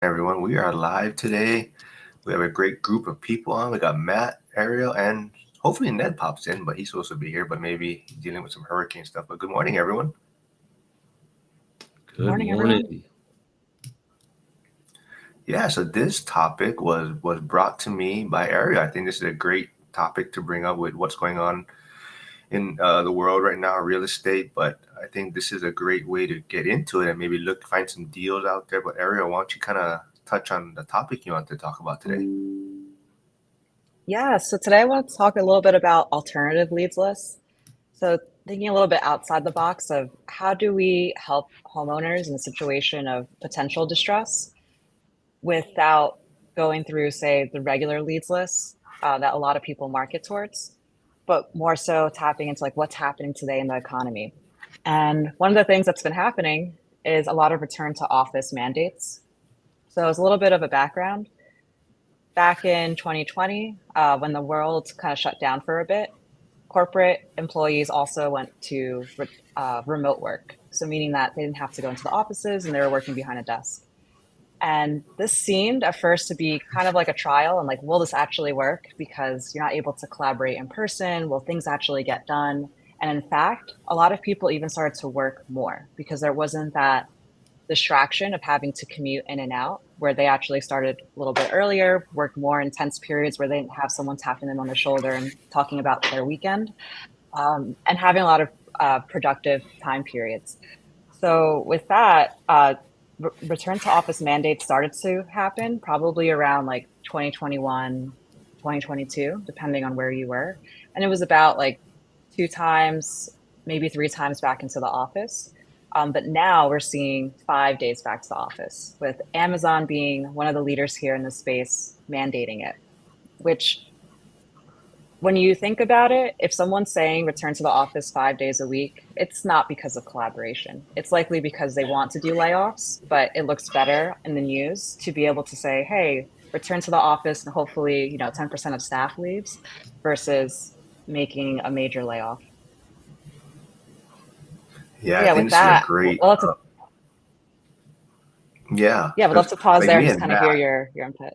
Everyone. We are live today. We have a great group of people on. We got Matt, Ariel, and hopefully Ned pops in, but he's supposed to be here, but maybe he's dealing with some hurricane stuff. But good morning, everyone. Good Morning, everyone. morning. Yeah, so this topic was brought to me by Ariel. I think this is a great topic to bring up with what's going on in the world right now, real estate. But I think this is a great way to get into it and maybe find some deals out there. But Ariel, why don't you kind of touch on the topic you want to talk about today? Yeah, so today I want to talk a little bit about alternative leads lists. So thinking a little bit outside the box of how do we help homeowners in a situation of potential distress without going through, say, the regular leads lists that a lot of people market towards, but more so tapping into like what's happening today in the economy. And one of the things that's been happening is a lot of return to office mandates. So as a little bit of a background, back in 2020, when the world kind of shut down for a bit, corporate employees also went to remote work. So, meaning that they didn't have to go into the offices and they were working behind a desk. And this seemed at first to be kind of like a trial and like, will this actually work? Because you're not able to collaborate in person. Will things actually get done? And in fact, a lot of people even started to work more because there wasn't that distraction of having to commute in and out, where they actually started a little bit earlier, work more intense periods where they didn't have someone tapping them on the shoulder and talking about their weekend, and having a lot of productive time periods. So with that, return to office mandates started to happen probably around like 2021, 2022, depending on where you were. And it was about like 2 times, maybe 3 times back into the office. But now we're seeing 5 days back to the office, with Amazon being one of the leaders here in the space mandating it, which when you think about it, if someone's saying return to the office 5 days a week, it's not because of collaboration. It's likely because they want to do layoffs, but it looks better in the news to be able to say, hey, return to the office and hopefully, 10% of staff leaves versus making a major layoff. Yeah, So I yeah, think with this is a that, great, yeah, we'd love because to pause like there and me just and kind of hear Matt, your input.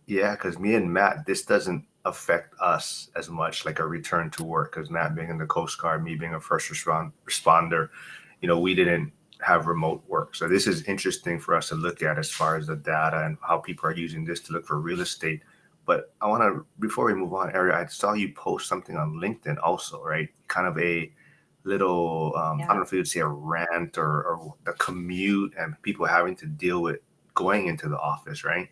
yeah, because me and Matt, this doesn't affect us as much like a return to work. Because Matt being in the Coast Guard, me being a responder, we didn't have remote work. So this is interesting for us to look at as far as the data and how people are using this to look for real estate. But I want to, before we move on, Ariel, I saw you post something on LinkedIn also, right? Kind of a little, I don't Yeah. know if you would say a rant or the commute and people having to deal with going into the office, right?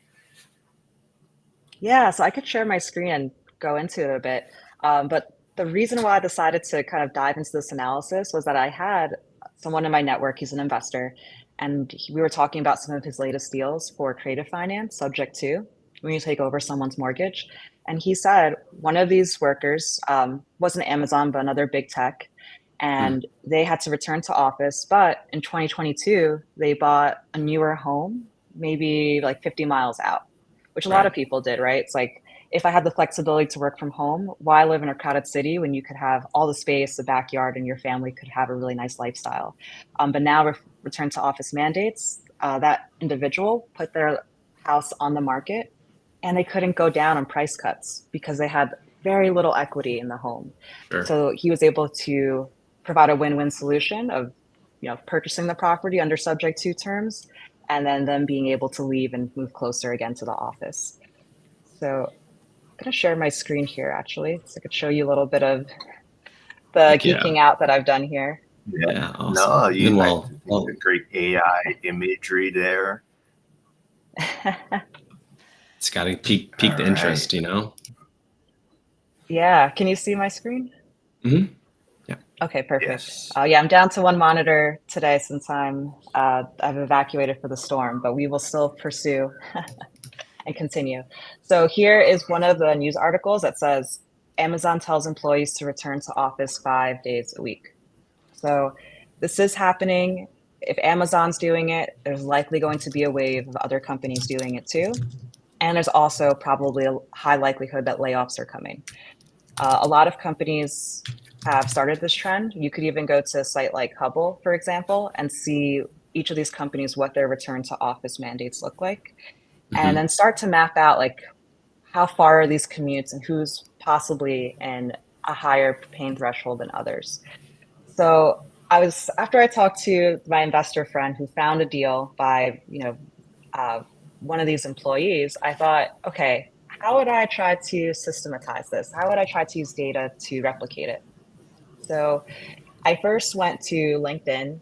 Yeah, so I could share my screen and go into it a bit. But the reason why I decided to kind of dive into this analysis was that I had someone in my network, he's an investor, and we were talking about some of his latest deals for creative finance, subject to when you take over someone's mortgage. And he said one of these workers wasn't Amazon, but another big tech, Hmm. and they had to return to office. But in 2022, they bought a newer home, maybe like 50 miles out, which a lot Right. of people did, right? It's like, if I had the flexibility to work from home, why live in a crowded city when you could have all the space, the backyard, and your family could have a really nice lifestyle? But now, with return to office mandates, that individual put their house on the market and they couldn't go down on price cuts because they had very little equity in the home. Sure. So he was able to provide a win-win solution of, purchasing the property under subject to terms, and then them being able to leave and move closer again to the office. So I'm going to share my screen here actually, so I could show you a little bit of the Heck yeah. geeking out that I've done here. Yeah. Yeah. Awesome. No, And I well, think well, the great AI imagery there. it's got to pique All the right. interest. Yeah, can you see my screen? Hmm. Yeah. Okay, perfect. Yes. Yeah, I'm down to one monitor today since I've evacuated for the storm, but we will still pursue and continue. So here is one of the news articles that says Amazon tells employees to return to office 5 days a week. So this is happening. If Amazon's doing it, there's likely going to be a wave of other companies doing it too. And there's also probably a high likelihood that layoffs are coming. A lot of companies have started this trend. You could even go to a site like Hubble, for example, and see each of these companies what their return to office mandates look like, and then start to map out like how far are these commutes and who's possibly in a higher pain threshold than others. So after I talked to my investor friend who found a deal by, one of these employees, I thought, okay, how would I try to systematize this? How would I try to use data to replicate it? So I first went to LinkedIn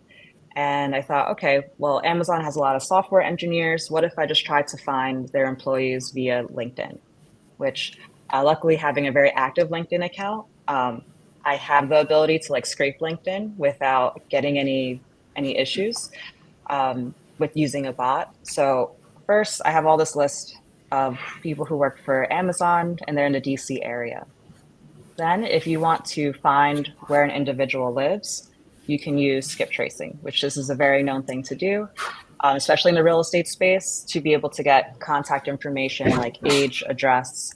and I thought, okay, well, Amazon has a lot of software engineers. What if I just tried to find their employees via LinkedIn? Which luckily having a very active LinkedIn account, I have the ability to like scrape LinkedIn without getting any issues with using a bot. So first, I have all this list of people who work for Amazon and they're in the DC area. Then, if you want to find where an individual lives, you can use skip tracing, which this is a very known thing to do, especially in the real estate space, to be able to get contact information like age, address,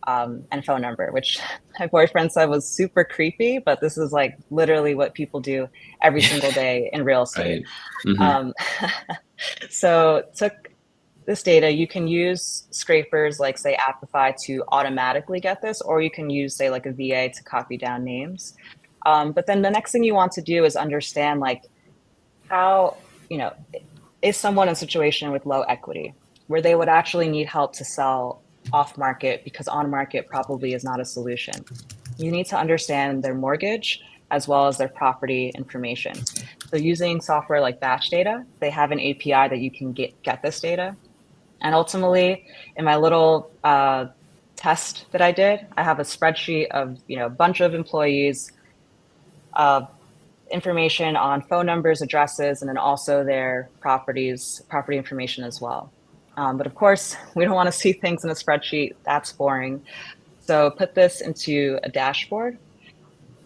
and phone number, which my boyfriend said was super creepy, but this is like literally what people do every single day in real estate. Right. Um, so took this data, you can use scrapers like say Apify to automatically get this, or you can use say like a VA to copy down names. But then the next thing you want to do is understand like how, is someone in a situation with low equity where they would actually need help to sell off market because on market probably is not a solution. You need to understand their mortgage as well as their property information. So using software like Batch Data, they have an API that you can get this data. And ultimately, in my little test that I did, I have a spreadsheet of a bunch of employees, information on phone numbers, addresses, and then also their property information as well. But of course, we don't want to see things in a spreadsheet. That's boring. So put this into a dashboard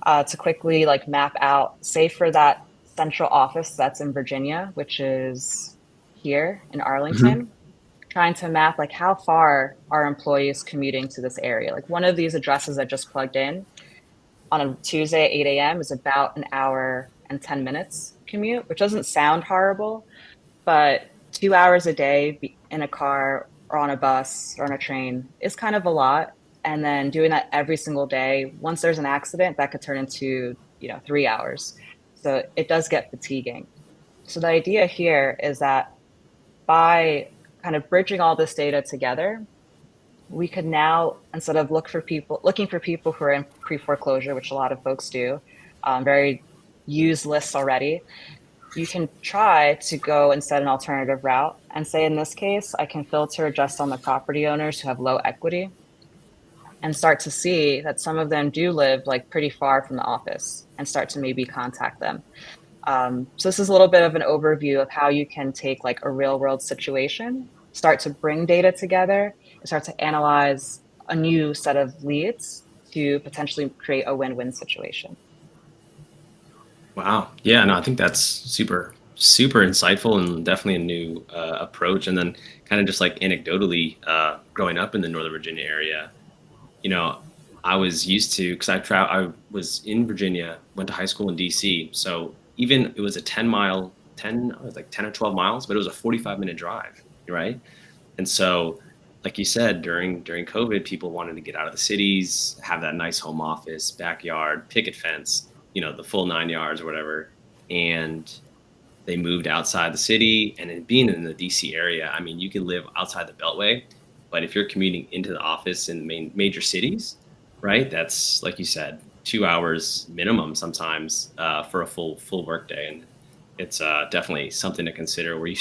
to quickly like map out, say for that central office that's in Virginia, which is here in Arlington, trying to map like how far are employees commuting to this area. Like one of these addresses I just plugged in on a Tuesday at 8 a.m. is about an hour and 10 minutes commute, which doesn't sound horrible, but 2 hours a day in a car or on a bus or on a train is kind of a lot. And then doing that every single day, once there's an accident, that could turn into 3 hours. So it does get fatiguing. So the idea here is that by kind of bridging all this data together, we could now, instead of looking for people who are in pre-foreclosure, which a lot of folks do, very used lists already, you can try to go and set an alternative route and say, in this case, I can filter just on the property owners who have low equity and start to see that some of them do live like pretty far from the office and start to maybe contact them. So this is a little bit of an overview of how you can take like a real world situation, start to bring data together, and start to analyze a new set of leads to potentially create a win-win situation. Wow. Yeah, no, I think that's super, super insightful and definitely a new approach. And then kind of just like anecdotally, growing up in the Northern Virginia area, I was used to, because I was in Virginia, went to high school in DC. So even it was a 10 or 12 miles, but it was a 45-minute drive, right? And so, like you said, during COVID, people wanted to get out of the cities, have that nice home office, backyard, picket fence, the full 9 yards or whatever. And they moved outside the city. And then being in the DC area, I mean, you can live outside the Beltway, but if you're commuting into the office in major cities, right, that's, like you said, 2 hours minimum sometimes for a full workday. And it's definitely something to consider where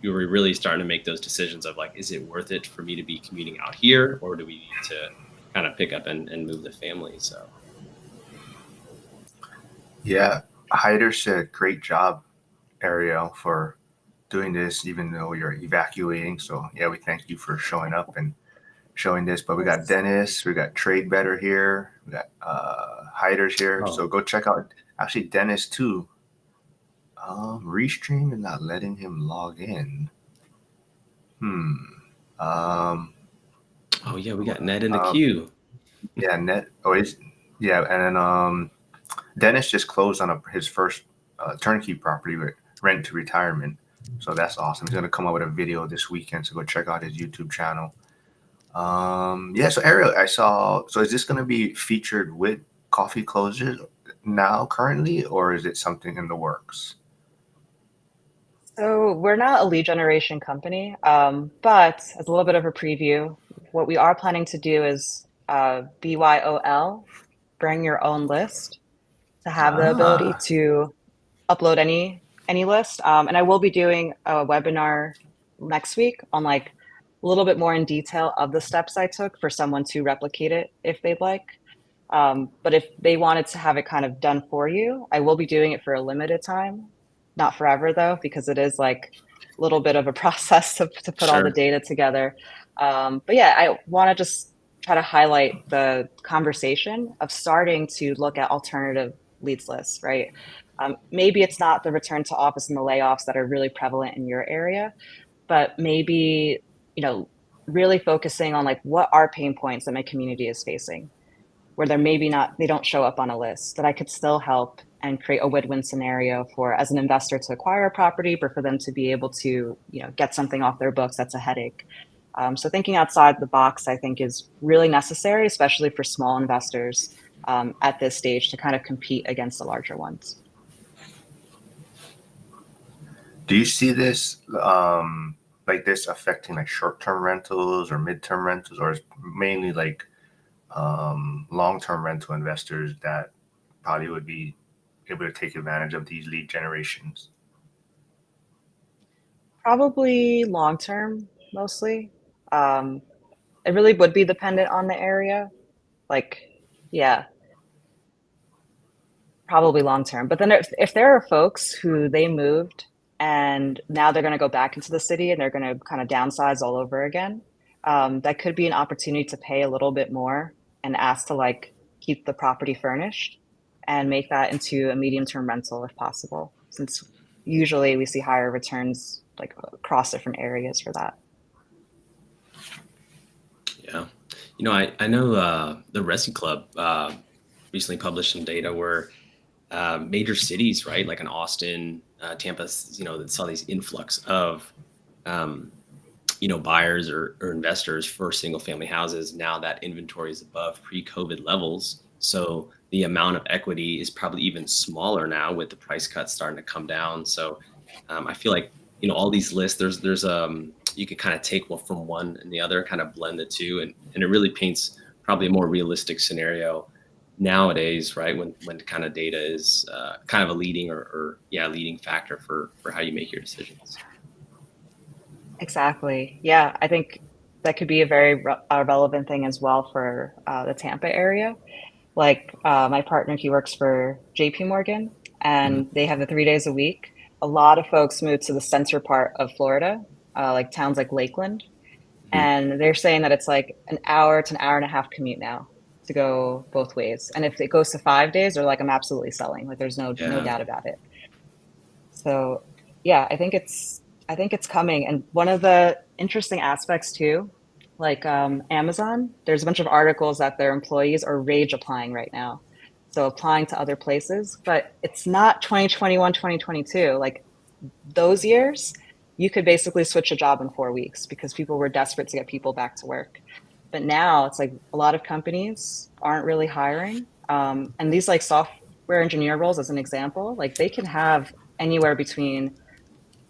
you're really starting to make those decisions of like, is it worth it for me to be commuting out here, or do we need to kind of pick up and move the family? So. Yeah, Hyder said, great job, Ariel, for doing this, even though you're evacuating. So yeah, we thank you for showing up and showing this. But we got Dennis, we got Trade Better here, we got Hyder's here. So go check out actually Dennis too. Restream is not letting him log in. Oh yeah, we got Ned in the queue. Yeah, Ned. Oh, yeah, and then Dennis just closed on his first turnkey property with rent to retirement. So that's awesome. He's gonna come out with a video this weekend, so go check out his YouTube channel. Yeah, so Ariel, I saw. So is this gonna be featured with coffee closures now currently, or is it something in the works? So we're not a lead generation company, but as a little bit of a preview, what we are planning to do is BYOL, bring your own list, to have the ability Ah, to upload any list. And I will be doing a webinar next week on like a little bit more in detail of the steps I took for someone to replicate it if they'd like. But if they wanted to have it kind of done for you, I will be doing it for a limited time, not forever though, because it is like a little bit of a process to put all the Sure. data together. But yeah, I want to just try to highlight the conversation of starting to look at alternative leads lists, right? Maybe it's not the return to office and the layoffs that are really prevalent in your area, but maybe, you know, really focusing on like what are pain points that my community is facing where they're maybe not, they don't show up on a list that I could still help and create a win-win scenario for as an investor to acquire a property, but for them to be able to, get something off their books that's a headache. So thinking outside the box, I think, is really necessary, especially for small investors at this stage to kind of compete against the larger ones. do you see this like this affecting like short-term rentals or mid-term rentals, or is mainly like long-term rental investors that probably would be able to take advantage of these lead generations? Probably long term, mostly. Um, it really would be dependent on the area. Like, yeah, probably long term. But then if there are folks who they moved and now they're going to go back into the city and they're going to kind of downsize all over again, that could be an opportunity to pay a little bit more and ask to like keep the property furnished and make that into a medium term rental if possible, since usually we see higher returns like across different areas for that. Yeah. I know the Resi Club recently published some data where major cities, right, like in Austin, Tampa, that saw these influx of, um, buyers or investors for single family houses. Now that inventory is above pre-COVID levels. So the amount of equity is probably even smaller now with the price cuts starting to come down. So I feel like, all these lists, there's you can kind of take one from one and the other, kind of blend the two. And it really paints probably a more realistic scenario nowadays, right? When kind of data is kind of a leading or yeah, leading factor for how you make your decisions. Exactly. Yeah, I think that could be a very relevant thing as well for the Tampa area. Like my partner, he works for JP Morgan Mhm. and they have the 3 days a week. A lot of folks move to the center part of Florida, like towns like Lakeland. Mhm. And they're saying that it's like an hour to an hour and a half commute now to go both ways. And if it goes to 5 days, they're like, I'm absolutely selling. Like there's no Yeah. doubt about it. So yeah, I think it's coming. And one of the interesting aspects too, like Amazon, there's a bunch of articles that their employees are rage applying right now. So applying to other places, but it's not 2021, 2022. Like those years, you could basically switch a job in 4 weeks because people were desperate to get people back to work. But now it's like a lot of companies aren't really hiring. And these like software engineer roles, as an example, like they can have anywhere between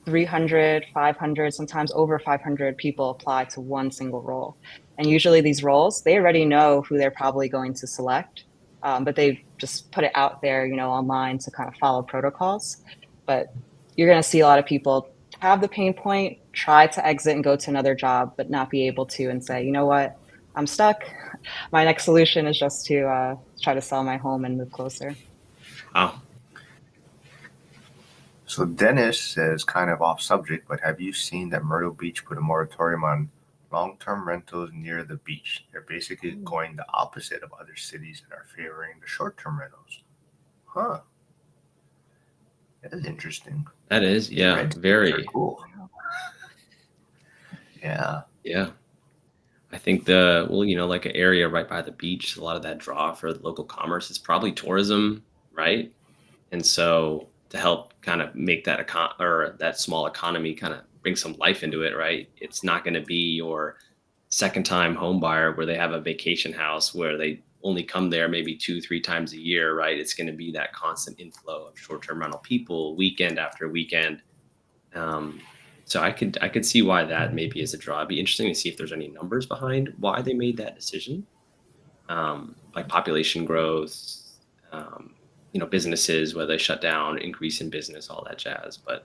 300, 500, sometimes over 500 people apply to one single role. And usually these roles, they already know who they're probably going to select, but they just put it out there, online to kind of follow protocols. But you're going to see a lot of people have the pain point, try to exit and go to another job, but not be able to and say, you know what, I'm stuck. My next solution is just to try to sell my home and move closer. Wow. So Dennis says, kind of off subject, but have you seen that Myrtle Beach put a moratorium on long-term rentals near the beach? They're basically going the opposite of other cities that are favoring the short-term rentals. Huh. That is interesting. That is, yeah, Red states are very, cool. Yeah. yeah. I think like an area right by the beach, a lot of that draw for the local commerce is probably tourism, right? And so to help kind of make that or that small economy kind of bring some life into it, right? It's not going to be your second time home buyer where they have a vacation house where they only come there maybe 2, 3 times a year, right? It's going to be that constant inflow of short-term rental people weekend after weekend. Um, so I could see why that maybe is a draw. It'd be interesting to see if there's any numbers behind why they made that decision, like population growth, um, businesses, whether they shut down, increase in business, all that jazz. But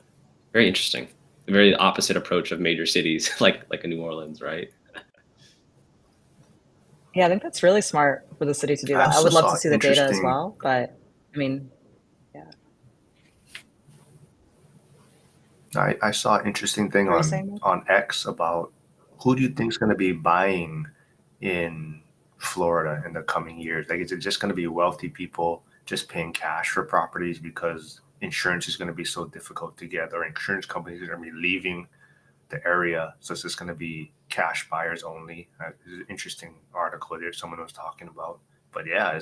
very interesting. A very opposite approach of major cities like a New Orleans, right? Yeah, I think that's really smart for the city to do I that. I also would love to saw see the data as interesting. well, but I mean, yeah. I saw an interesting thing What were you saying, Mo? on X about who do you think is going to be buying in Florida in the coming years? Like, is it just going to be wealthy people just paying cash for properties because insurance is going to be so difficult to get, or insurance companies are going to be leaving the area, so it's just going to be cash buyers only? It's an interesting article there someone was talking about. But yeah,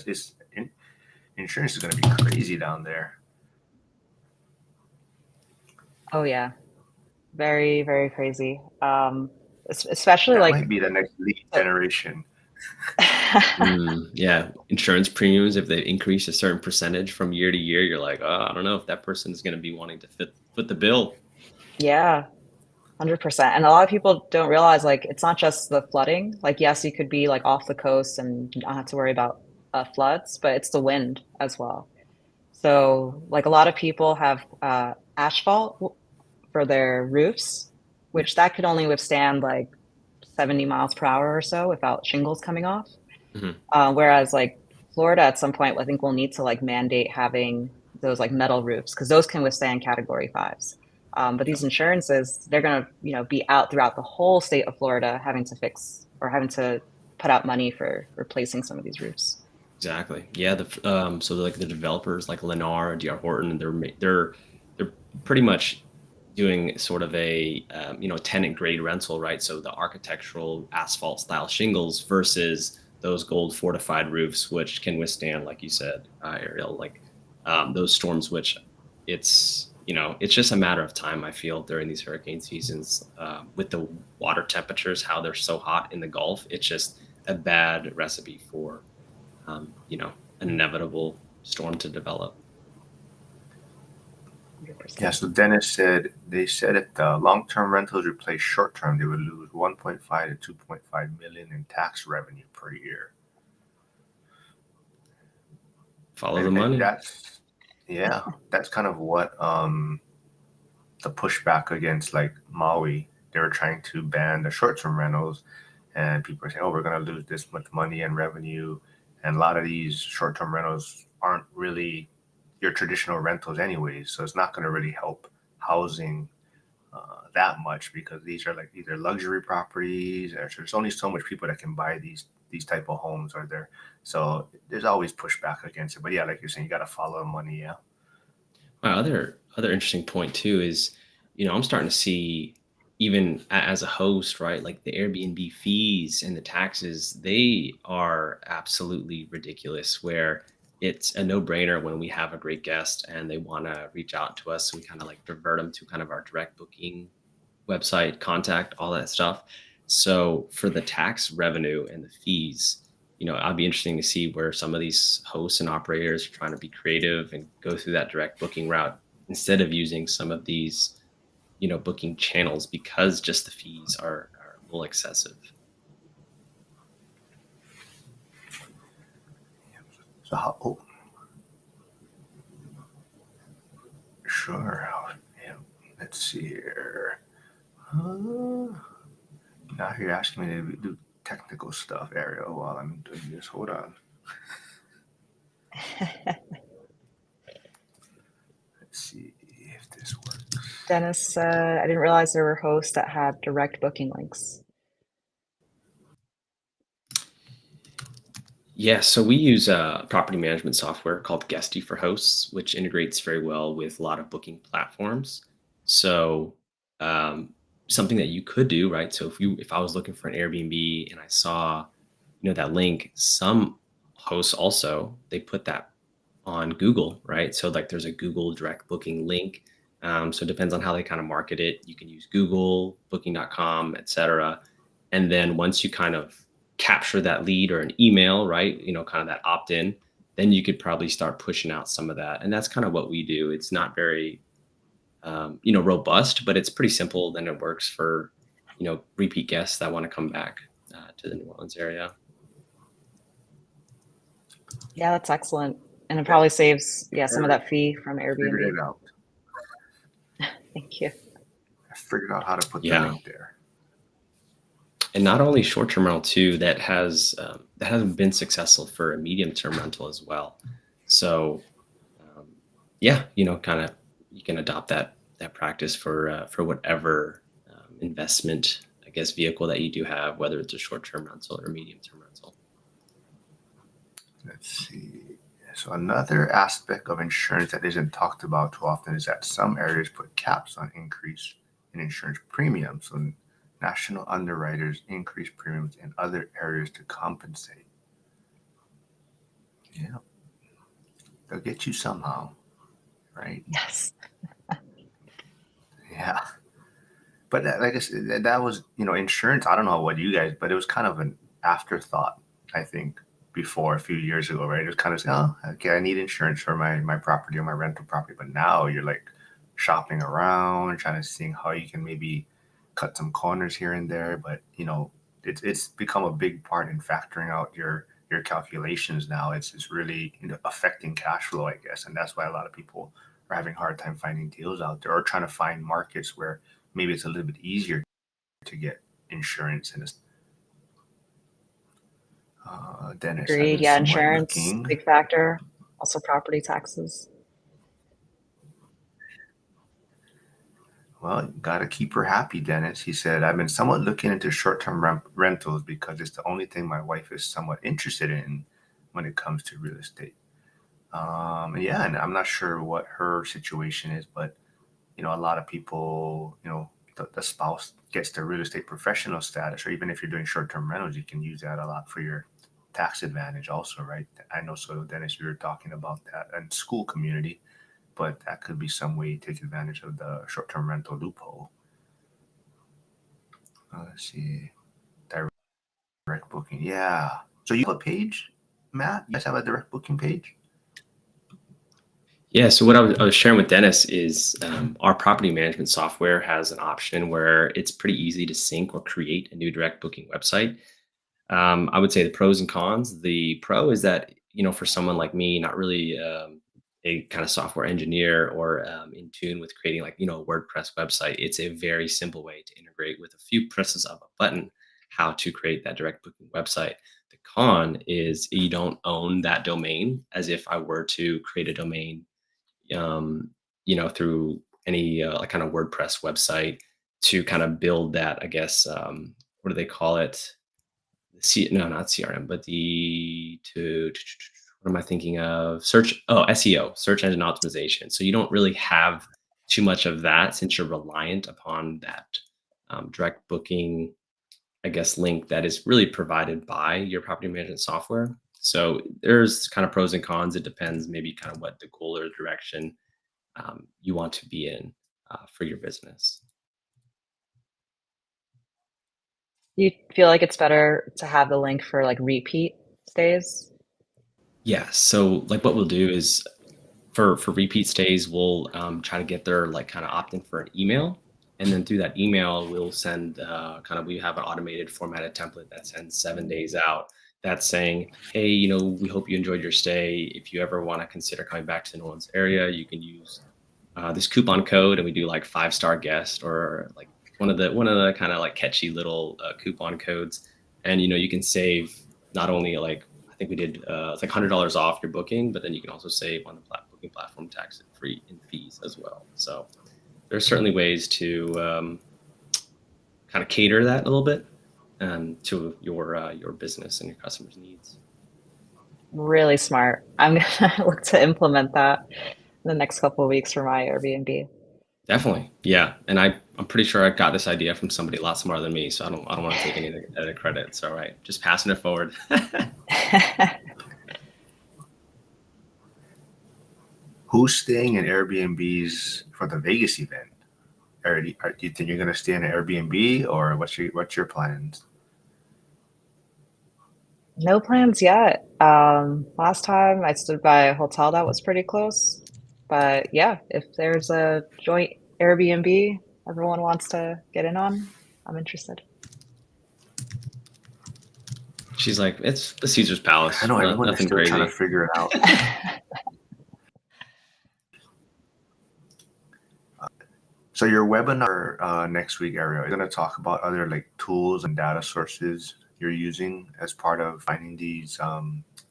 insurance is going to be crazy down there. Oh yeah, very, very crazy. Especially That like might be the next lead so generation. Yeah, insurance premiums, if they increase a certain percentage from year to year, you're like, oh, I don't know if that person is going to be wanting to foot the bill. yeah, 100%. And a lot of people don't realize like it's not just the flooding. Like yes, you could be like off the coast and not have to worry about floods, but it's the wind as well. So like a lot of people have asphalt for their roofs, which that could only withstand like 70 miles per hour or so without shingles coming off. Mhm. Whereas like Florida at some point, I think we'll need to like mandate having those like metal roofs because those can withstand category fives. But these insurances, they're gonna, be out throughout the whole state of Florida having to fix or having to put out money for replacing some of these roofs. Exactly. Yeah. So like the developers like Lennar, DR Horton, they're pretty much doing sort of a tenant grade rental, right? So the architectural asphalt style shingles versus those gold fortified roofs, which can withstand, like you said, Ariel, like those storms. Which it's just a matter of time. I feel during these hurricane seasons, with the water temperatures, how they're so hot in the Gulf, it's just a bad recipe for an inevitable storm to develop. Yeah, 100%. so Dennis said they said if the long-term rentals replace short-term, they would lose 1.5 to 2.5 million in tax revenue per year. Follow the And money. that's kind of what the pushback against like Maui. They were trying to ban the short-term rentals, and people are saying, "Oh, we're going to lose this much money and revenue." And a lot of these short-term rentals aren't really your traditional rentals, anyways. So it's not going to really help housing that much because these are like either luxury properties, or there's only so much people that can buy these type of homes, are there? So there's always pushback against it. But yeah, like you're saying, you got to follow the money. Yeah. My other interesting point too is, I'm starting to see even as a host, right? Like the Airbnb fees and the taxes, they are absolutely ridiculous. Where it's a no brainer when we have a great guest and they want to reach out to us, we kind of like divert them to kind of our direct booking website, contact, all that stuff. So for the tax revenue and the fees, I'd be interesting to see where some of these hosts and operators are trying to be creative and go through that direct booking route instead of using some of these, booking channels because just the fees are a little excessive. So how? Sure. Yeah. Let's see here. Now you're asking me to do technical stuff, Ariel, while I'm doing this. Hold on. Let's see if this works. Dennis said, I didn't realize there were hosts that had direct booking links. Yeah, so we use a property management software called Guesty for hosts, which integrates very well with a lot of booking platforms. So um, something that you could do, right? So if I was looking for an Airbnb and I saw, that link, some hosts also they put that on Google, right? So like there's a Google direct booking link. So it depends on how they kind of market it. You can use Google, booking.com, etc. And then once you kind of capture that lead or an email, right? Kind of that opt in, then you could probably start pushing out some of that. And that's kind of what we do. It's not very, robust, but it's pretty simple. Then it works for, repeat guests that want to come back to the New Orleans area. Yeah, that's excellent. And it probably saves, some of Eric, that fee from figured Airbnb. it out. Thank you. I figured out how to put the Yeah. link there. And not only short-term rental too, that hasn't been successful for a medium-term rental as well. So yeah, kind of you can adopt that practice for whatever investment, I guess, vehicle that you do have, whether it's a short-term rental or medium-term rental. Let's see. So another aspect of insurance that isn't talked about too often is that some areas put caps on increase in insurance premiums. So national underwriters increase premiums in other areas to compensate. Yeah, they'll get you somehow, right? Yes. Yeah. But like I said, that was, insurance. I don't know what you guys, but it was kind of an afterthought, I think, before a few years ago, right? It was kind of, oh, okay, I need insurance for my property or my rental property. But now you're like shopping around, trying to see how you can maybe cut some corners here and there. But, it's become a big part in factoring out your calculations now. It's really affecting cash flow, I guess. And that's why a lot of people are having a hard time finding deals out there or trying to find markets where maybe it's a little bit easier to get insurance. And Dennis, I've Agreed. been Yeah, somewhat insurance, looking. big factor. Also property taxes. Well, got to keep her happy, Dennis. He said, I've been somewhat looking into short-term rentals because it's the only thing my wife is somewhat interested in when it comes to real estate. Yeah, and I'm not sure what her situation is, but a lot of people, the spouse gets the real estate professional status, or even if you're doing short-term rentals, you can use that a lot for your tax advantage also, right? I know. So Dennis, you were talking about that in school community, but that could be some way to take advantage of the short-term rental loophole. Let's see, direct booking. Yeah. So you have a page, Matt? You guys have a direct booking page? Yeah, so what I was sharing with Dennis is our property management software has an option where it's pretty easy to sync or create a new direct booking website. I would say the pros and cons. The pro is that, for someone like me, not really a kind of software engineer or in tune with creating like, a WordPress website, it's a very simple way to integrate with a few presses of a button how to create that direct booking website. The con is you don't own that domain as if I were to create a domain through any like kind of WordPress website to kind of build that, I guess, what do they call it? No, not CRM, but what am I thinking of? SEO, search engine optimization. So you don't really have too much of that since you're reliant upon that direct booking, I guess, link that is really provided by your property management software. So there's kind of pros and cons. It depends maybe kind of what the goal or direction you want to be in for your business. Do you feel like it's better to have the link for like repeat stays? Yeah. So like what we'll do is for repeat stays, we'll try to get their like kind of opt in for an email. And then through that email, we'll send we have an automated formatted template that sends 7 days out that's saying, hey, we hope you enjoyed your stay. If you ever want to consider coming back to the New Orleans area, you can use this coupon code, and we do like 5-star guest or like one of the kind of like catchy little coupon codes. And, you can save not only like, I think we did it's like $100 off your booking, but then you can also save on the booking platform tax free in fees as well. So there's certainly ways to kind of cater that a little bit to your business and your customers' needs. Really smart. I'm gonna look to implement that in the next couple of weeks for my Airbnb. Definitely, yeah. And I'm pretty sure I got this idea from somebody a lot smarter than me, so I don't want to take any of the credit. It's all right, just passing it forward. Who's staying in Airbnbs for the Vegas event? Or do you think you're going to stay in an Airbnb, or what's your plans? No plans yet. Last time I stood by a hotel that was pretty close. But yeah, if there's a joint Airbnb everyone wants to get in on, I'm interested. She's like, it's the Caesar's Palace. I know everyone is Nothing still trying crazy. to figure it out. So your webinar next week, Ariel, you're going to talk about other like tools and data sources you're using as part of finding these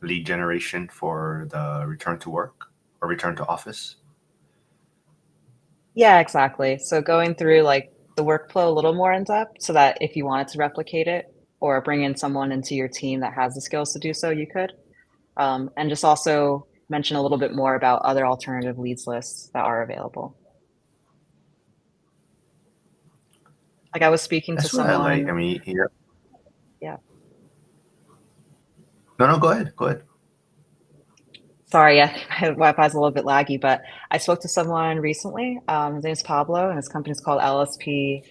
lead generation for the return to work or return to office. Yeah, exactly. So going through like the workflow a little more in depth so that if you wanted to replicate it or bring in someone into your team that has the skills to do so, you could. And just also mention a little bit more about other alternative leads lists that are available. Like I was speaking to That's what I like. I someone, mean, yeah. no, go ahead. Go ahead. Sorry, yeah, my Wi-Fi is a little bit laggy, but I spoke to someone recently. His name is Pablo, and his company is called LSP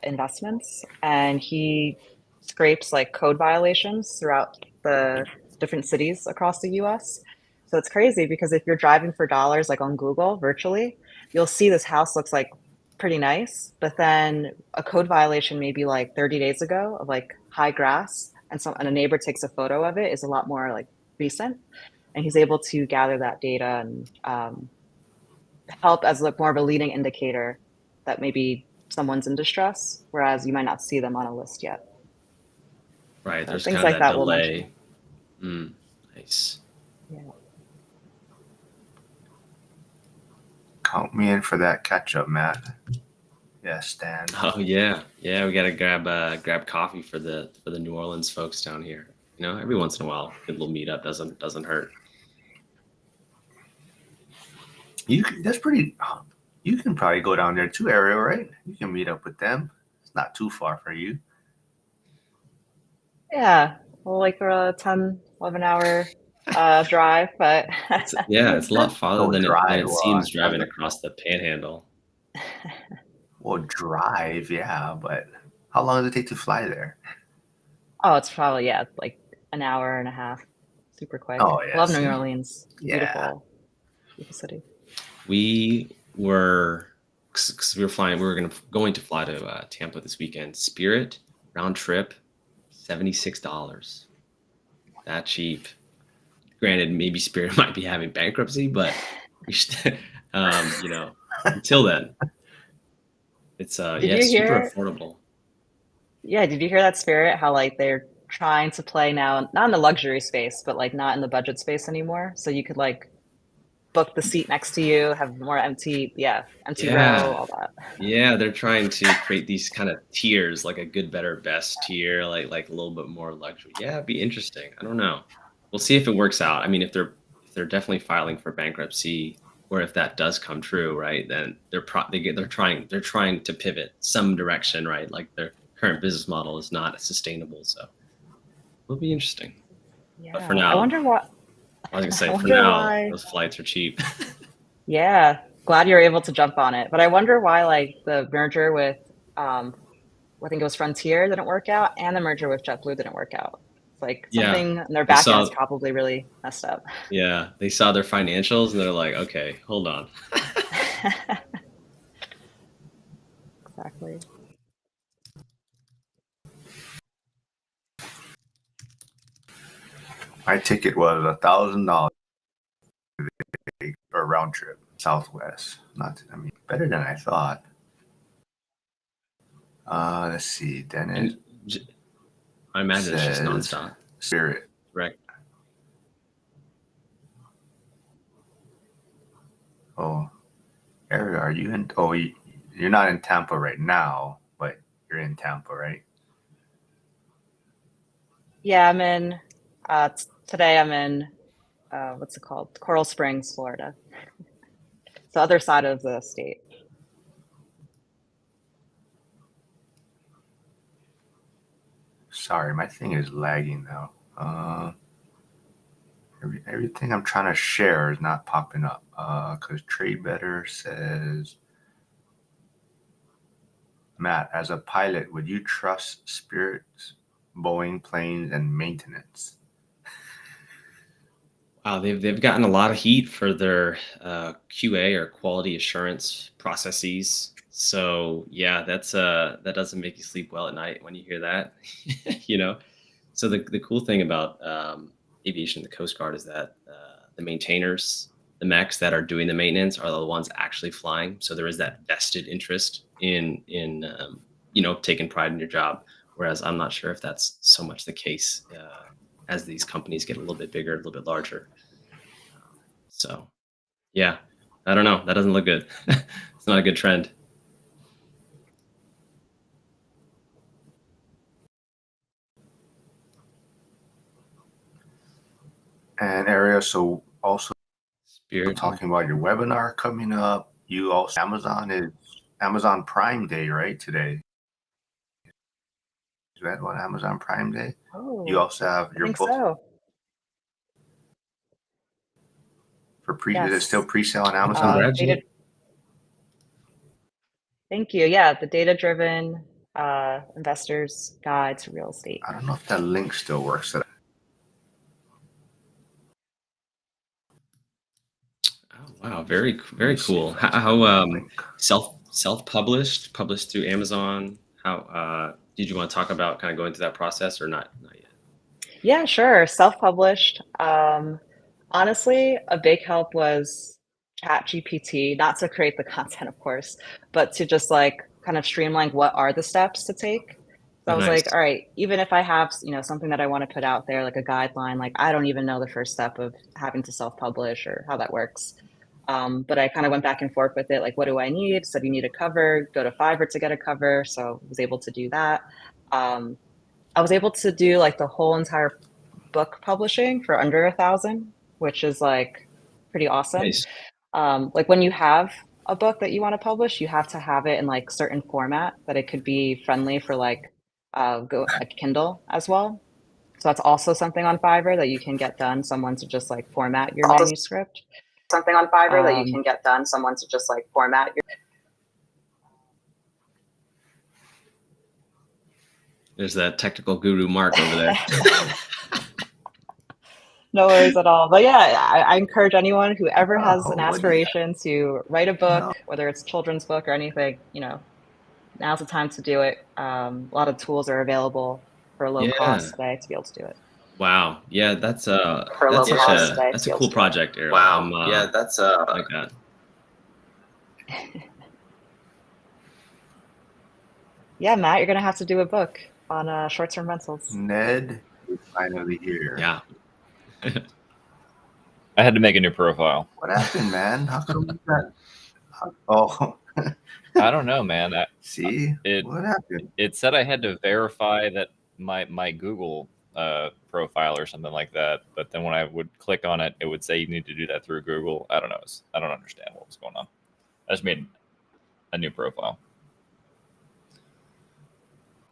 Investments, and he scrapes like code violations throughout the different cities across the US. So it's crazy because if you're driving for dollars like on Google virtually, you'll see this house looks like pretty nice, but then a code violation maybe like 30 days ago of like high grass and a neighbor takes a photo of it is a lot more like recent. And he's able to gather that data and help as like more of a leading indicator that maybe someone's in distress, whereas you might not see them on a list yet. Right. So There's things kind of like that that we'll mention. delay. Nice. Yeah. Count me in for that catch up, Matt. Yeah, Stan. Oh yeah. Yeah. We got to grab coffee for the New Orleans folks down here. Every once in a while, a little meetup doesn't hurt. That's pretty. You can probably go down there too, Ariel, right? You can meet up with them. It's not too far for you. Yeah. Well, like for a 10, 11 hour drive, but It's a lot farther Oh, than drive. it Well, seems driving across the Panhandle. drive, yeah, but how long does it take to fly there? oh, it's probably, yeah, like an hour and a half. Super quick. Oh, yeah, Love New see? Orleans. Yeah. Beautiful, beautiful city. We were, because we were going to fly to Tampa this weekend. Spirit round trip, $76. That cheap. Granted, maybe Spirit might be having bankruptcy, but we should, until then, it's Did you super hear? affordable. Yeah, did you hear that Spirit? How like they're trying to play now, not in the luxury space, but like not in the budget space anymore. So you could like book the seat next to you, have more empty, yeah, empty row, Yeah, all that. yeah, they're trying to create these kind of tiers, like a good, better, best tier, like a little bit more luxury. Yeah, it'd be interesting. I don't know. We'll see if it works out. I mean, if they're definitely filing for bankruptcy, or if that does come true, right? Then they're trying to pivot some direction, right? Like their current business model is not sustainable, so it'll be interesting. But for Yeah, I now, wonder what. I was gonna I say, for wonder now, why. those flights are cheap. Yeah, glad you're able to jump on it. But I wonder why like the merger with um I think it was Frontier didn't work out and the merger with JetBlue didn't work out. It's like Yeah, something in their they back end is saw. probably really messed up. Yeah, they saw their financials and they're like, okay, hold on. Exactly. My ticket was $1,000 for a round trip, Southwest. Better than I thought. Let's see. Then it And I imagine it's just says nonstop. Spirit. Correct. Oh, Ariel, are you in? Oh, you're not in Tampa right now, but you're in Tampa, right? Yeah, I'm in today I'm in what's it called? Coral Springs, Florida. It's the other side of the state. Sorry, my thing is lagging now. Everything I'm trying to share is not popping up. Because Trade Better says, Matt, as a pilot, would you trust Spirit's Boeing planes and maintenance? Wow, they've gotten a lot of heat for their QA or quality assurance processes. So yeah, that doesn't make you sleep well at night when you hear that. you know. So the cool thing about aviation, the Coast Guard, is that the maintainers, the mechs that are doing the maintenance, are the ones actually flying. So there is that vested interest in taking pride in your job. Whereas I'm not sure if that's so much the case as these companies get a little bit bigger, a little bit larger. So yeah, I don't know. That doesn't look good. It's not a good trend. And Area, so also Spirit. talking about your webinar coming up. You also Amazon Prime Day, right? Today. Is that what Amazon Prime Day? You Oh, also have I your think book so. for is it still Yes. pre-sale on Data, Amazon? Congratulations. thank you. Yeah, the data-driven investor's guide to real estate. I don't know if that link still works. Oh, wow, very cool. How Link. published through Amazon? How did you want to talk about kind of going through that process or not? Not yet. Yeah, sure. Self-published. Honestly, a big help was ChatGPT, not to create the content, of course, but to just like kind of streamline what are the steps to take. So Oh, I was nice. like, all right, even if I have, something that I want to put out there, like a guideline, like I don't even know the first step of having to self-publish or how that works. But I kind of went back and forth with it, like, what do I need? Said you need a cover, go to Fiverr to get a cover. So I was able to do that. Um, I was able to do like the whole entire book publishing for under 1,000, which is like pretty awesome. Nice. Like when you have a book that you want to publish, you have to have it in like certain format that it could be friendly for like go like Kindle as well. So that's also something on Fiverr that you can get done. Someone to just like format your Also, manuscript. something on Fiverr that you Um, can get done. Someone to just like format your. There's that technical guru Mark over there. No worries at all. But yeah, I encourage anyone who ever has an Oh, what do you aspiration to write a book, know? whether it's children's book or anything, now's the time to do it. A lot of tools are available for a low Yeah. cost today to be able to do it. Wow. Yeah, that's For a low such cost a today that's to a be able cool to do it. project, Ariel. Wow. Yeah, that's like that. Yeah, Matt, you're gonna have to do a book on short-term rentals. Ned is finally here. Yeah. I had to make a new profile. What happened, man? How come you got? Oh, I don't know, man. see, It what happened? it said I had to verify that my Google profile or something like that. But then when I would click on it, it would say you need to do that through Google. I don't know. I don't understand what was going on. I just made a new profile.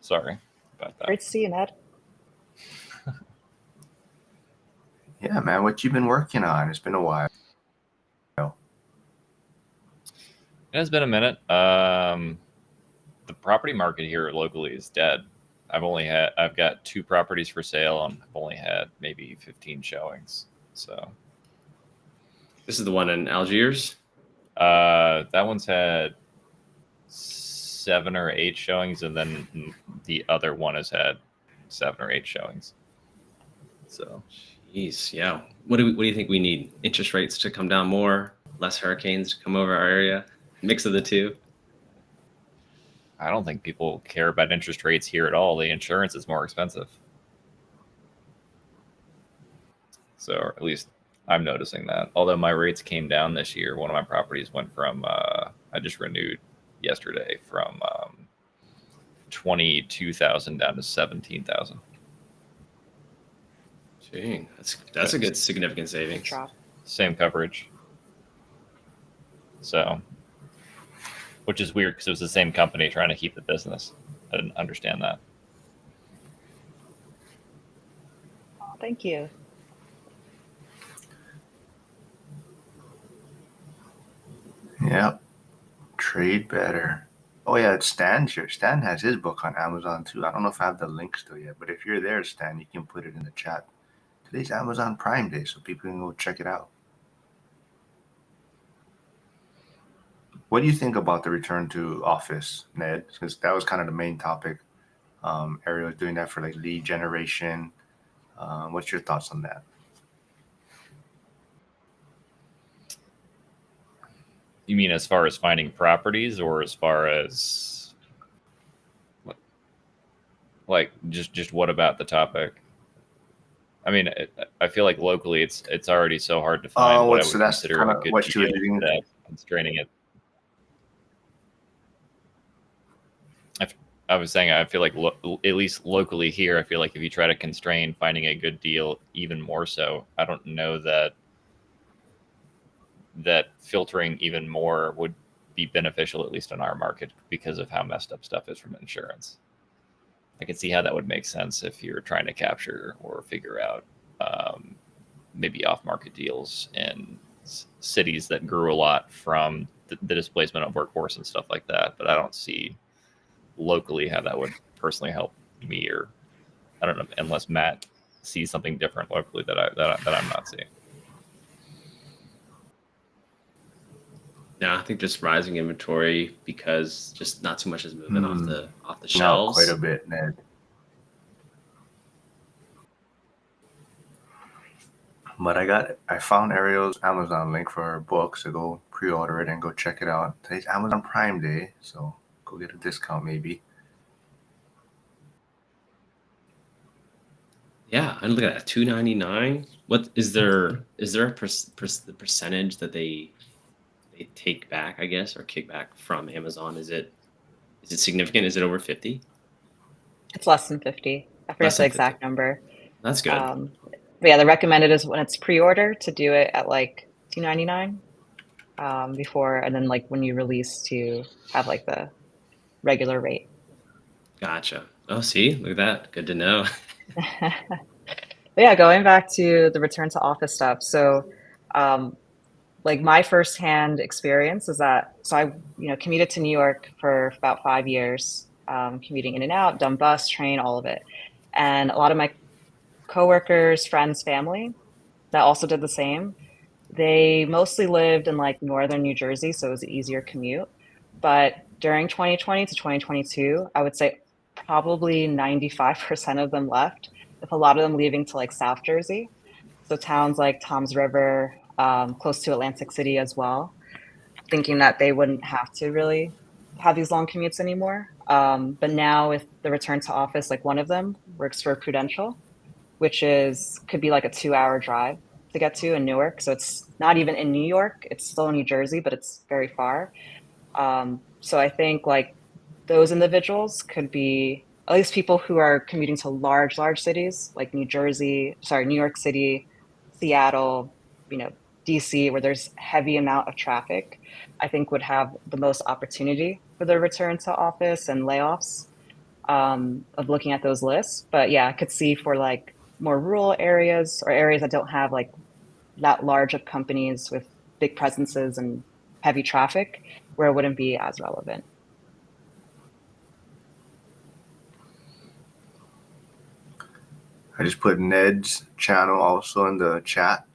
Sorry about that. Great to see you, Ned. Yeah, man, what you been working on? It's been a while. It has been a minute. The property market here locally is dead. I've got 2 properties for sale and I've only had maybe 15 showings. So This is the one in Algiers. that one's had 7 or 8 showings, and then the other one has had 7 or 8 showings. So Jeez, yeah. What do you think we need? Interest rates to come down more, less hurricanes to come over our area, mix of the two. I don't think people care about interest rates here at all. The insurance is more expensive. So, or at least I'm noticing that. Although my rates came down this year, one of my properties went from I just renewed yesterday from 22,000 down to 17,000. Dang, that's a good significant Good savings. job. Same coverage. So, which is weird because it was the same company trying to keep the business. I didn't understand that. Oh, thank you. Yep. Trade better. Oh yeah, it's Stan's here. Stan has his book on Amazon too. I don't know if I have the link still yet, but if you're there, Stan, you can put it in the chat. Today's Amazon Prime Day, so people can go check it out. What do you think about the return to office, Ned? Because that was kind of the main topic. Ariel was doing that for like lead generation. What's your thoughts on that? You mean as far as finding properties, or as far as like just what about the topic? I mean, I feel like locally it's already so hard to find what I would that's consider kind a of good what she was deal leading. that constraining it. I was saying I feel like at least locally here, I feel like if you try to constrain finding a good deal even more so, I don't know that filtering even more would be beneficial, at least in our market, because of how messed up stuff is from insurance. I can see how that would make sense if you're trying to capture or figure out maybe off-market deals in cities that grew a lot from the displacement of workforce and stuff like that. But I don't see locally how that would personally help me, or I don't know, unless Matt sees something different locally that I'm not seeing. No, I think just rising inventory because just not too much is moving off the No, shelves. quite a bit, Ned. But I found Ariel's Amazon link for her book, so go pre-order it and go check it out. Today's Amazon Prime Day, so go get a discount maybe. Yeah, and look at that, $2.99. What is there? Is there a the percentage that they take back, I guess, or kick back from Amazon? Is it significant? Is it over 50? It's less than 50. I forget Less the than exact 50. number. That's good. But yeah, the recommended is when it's pre-order to do it at like $2.99 before, and then like when you release to have like the regular rate. Gotcha. Oh, see, look at that. Good to know. But yeah, going back to the return to office stuff. So, like my firsthand experience is that, so I, commuted to New York for about 5 years, commuting in and out, done bus, train, all of it. And a lot of my coworkers, friends, family that also did the same. They mostly lived in like northern New Jersey, so it was an easier commute. But during 2020 to 2022, I would say probably 95% of them left, with a lot of them leaving to like South Jersey. So towns like Tom's River, close to Atlantic City as well, thinking that they wouldn't have to really have these long commutes anymore. But now with the return to office, like one of them works for Prudential, which could be like a 2-hour drive to get to in Newark. So it's not even in New York, it's still in New Jersey, but it's very far. So I think like those individuals could be at least people who are commuting to large cities like New York City, Seattle, DC, where there's heavy amount of traffic, I think would have the most opportunity for the return to office and layoffs, of looking at those lists. But yeah, I could see for like more rural areas or areas that don't have like that large of companies with big presences and heavy traffic, where it wouldn't be as relevant. I just put Ned's channel also in the chat.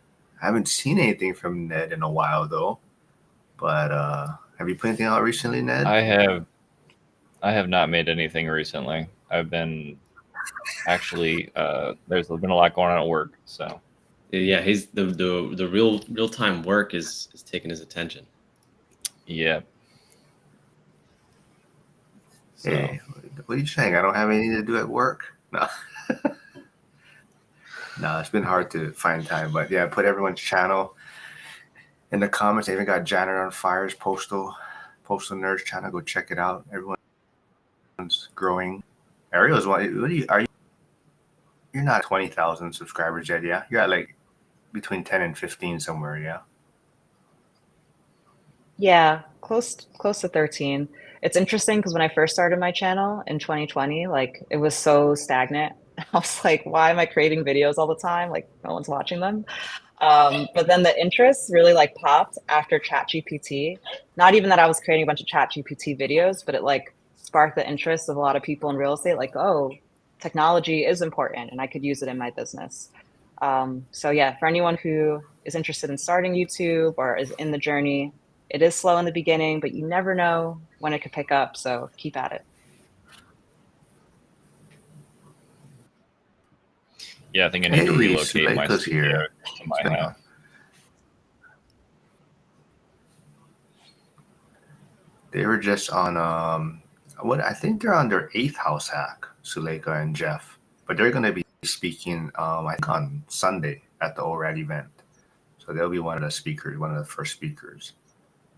I haven't seen anything from Ned in a while though. But have you put anything out recently, Ned? I have not made anything recently. I've been actually there's been a lot going on at work, so Yeah, he's the real time work is taking his attention. yeah. So. Hey, what are you saying? I don't have anything to do at work? No. No, it's been hard to find time. But yeah, put everyone's channel in the comments. I even got Janitor on Fire's Postal Nerds channel. Go check it out. Everyone's growing. Ariel's one. You're not 20,000 subscribers yet, yeah? You're at like between 10 and 15 somewhere, yeah? Yeah, close to 13. It's interesting because when I first started my channel in 2020, like it was so stagnant. I was like, why am I creating videos all the time? Like no one's watching them. But then the interest really like popped after ChatGPT. Not even that I was creating a bunch of ChatGPT videos, but it like sparked the interest of a lot of people in real estate. Like, oh, technology is important, and I could use it in my business. So yeah, for anyone who is interested in starting YouTube or is in the journey, it is slow in the beginning, but you never know when it could pick up. So keep at it. Yeah, I think I need to Hey, relocate my Suleika's studio here. to my house. They were just on what I think they're on their 8th house hack, Suleika and Jeff. But they're gonna be speaking I think on Sunday at the ORAD event. So they'll be one of the speakers, one of the first speakers.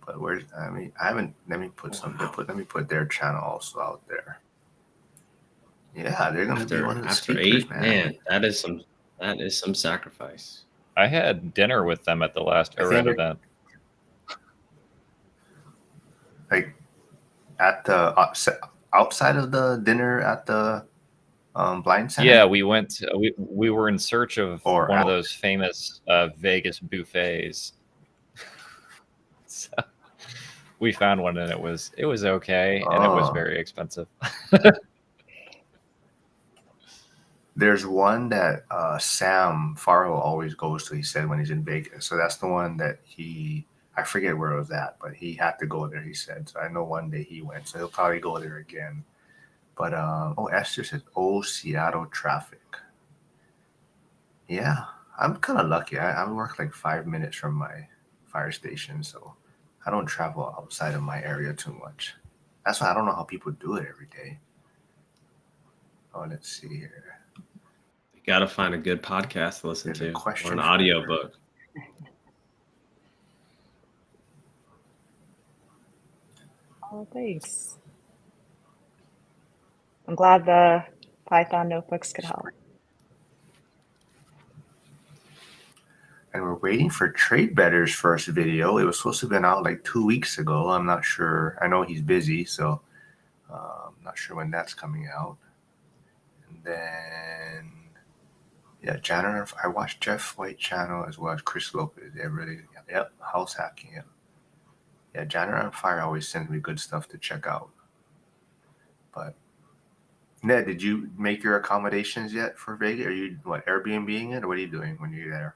But I haven't let me put their channel also out there. Yeah, they're gonna be one of the After speakers, 8, man. that is some sacrifice. I had dinner with them at the last I think ORAD they're- event. Like at the outside of the dinner at the blind center. Yeah, we went. We were in search of Or one of out. those famous Vegas buffets. So we found one, and it was okay, and it was Oh. very expensive. There's one that Sam Farrell always goes to, he said, when he's in Vegas. So that's the one that I forget where it was at, but he had to go there, he said. So I know one day he went, so he'll probably go there again. But, Esther said, Seattle traffic. Yeah, I'm kind of lucky. I work like 5 minutes from my fire station, so I don't travel outside of my area too much. That's why I don't know how people do it every day. Oh, let's see here. You got to find a good podcast to listen There's a to question or an for audio her. book. Oh, thanks. I'm glad the Python notebooks could help. And we're waiting for Trade Better's first video. It was supposed to have been out like 2 weeks ago. I'm not sure. I know he's busy, so I'm not sure when that's coming out. And then, yeah, January. I watched Jeff White channel as well as Chris Lopez. They're really, yep, house hacking. Yep. Yeah, January on Fire always sends me good stuff to check out. But Ned, did you make your accommodations yet for Vegas? Are you Airbnb-ing it, or what are you doing when you're there?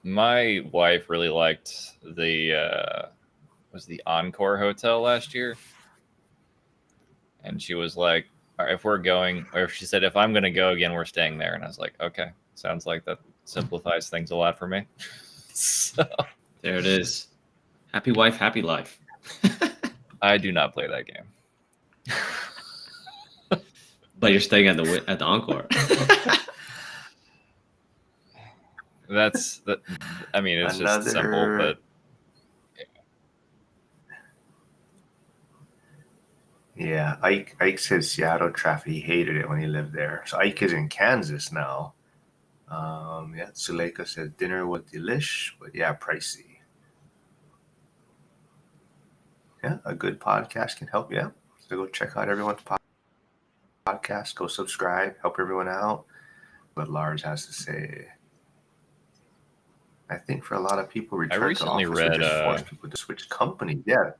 My wife really liked the was the Encore Hotel last year, and she was like, "All right, if we're going," or she said, "If I'm going to go again, we're staying there." And I was like, "Okay, sounds like that simplifies things a lot for me." So There it is. Happy wife, happy life. I do not play that game. But you're staying at the Encore. That's that. I mean, it's just simple, but yeah, Ike says Seattle traffic. He hated it when he lived there. So Ike is in Kansas now. Yeah, Suleika says dinner was delish, but yeah, pricey. Yeah, a good podcast can help you out. So go check out everyone's podcast. Go subscribe. Help everyone out. What Lars has to say. I think for a lot of people, return to recently office read, just force people to switch companies. Yeah.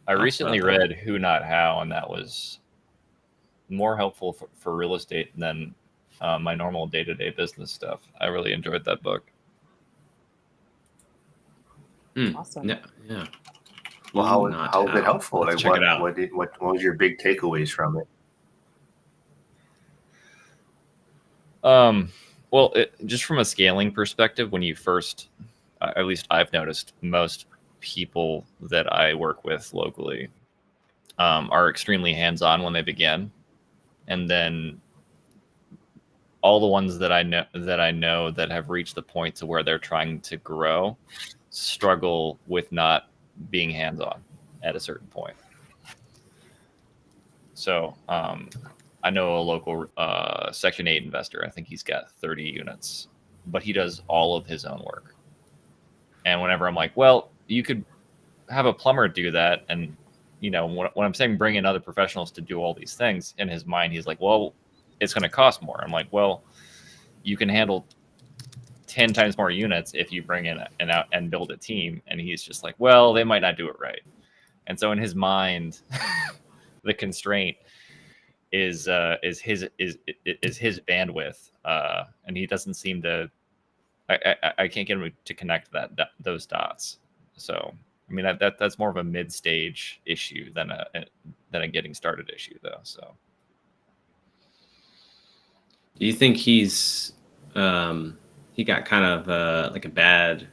I recently read Who Not How, and that was more helpful for real estate than my normal day-to-day business stuff. I really enjoyed that book. Awesome. Yeah. Well, how was it helpful? Let's like, check it out. What was your big takeaways from it? Well, just from a scaling perspective, when you first, at least I've noticed, most people that I work with locally are extremely hands-on when they begin, and then all the ones that I know that have reached the point to where they're trying to grow struggle with not being hands-on at a certain point. So I know a local Section 8 investor. I think he's got 30 units, but he does all of his own work. And whenever I'm like, well, you could have a plumber do that. And, when I'm saying bring in other professionals to do all these things, in his mind, he's like, well, it's going to cost more. I'm like, well, you can handle 10 times more units if you bring in and out and build a team. And he's just like, well, they might not do it right. And so in his mind, the constraint is his bandwidth, and he doesn't seem to. I can't get him to connect those dots. So I mean that's more of a mid-stage issue than a getting started issue, though. So Do you think he's he got kind of like a bad,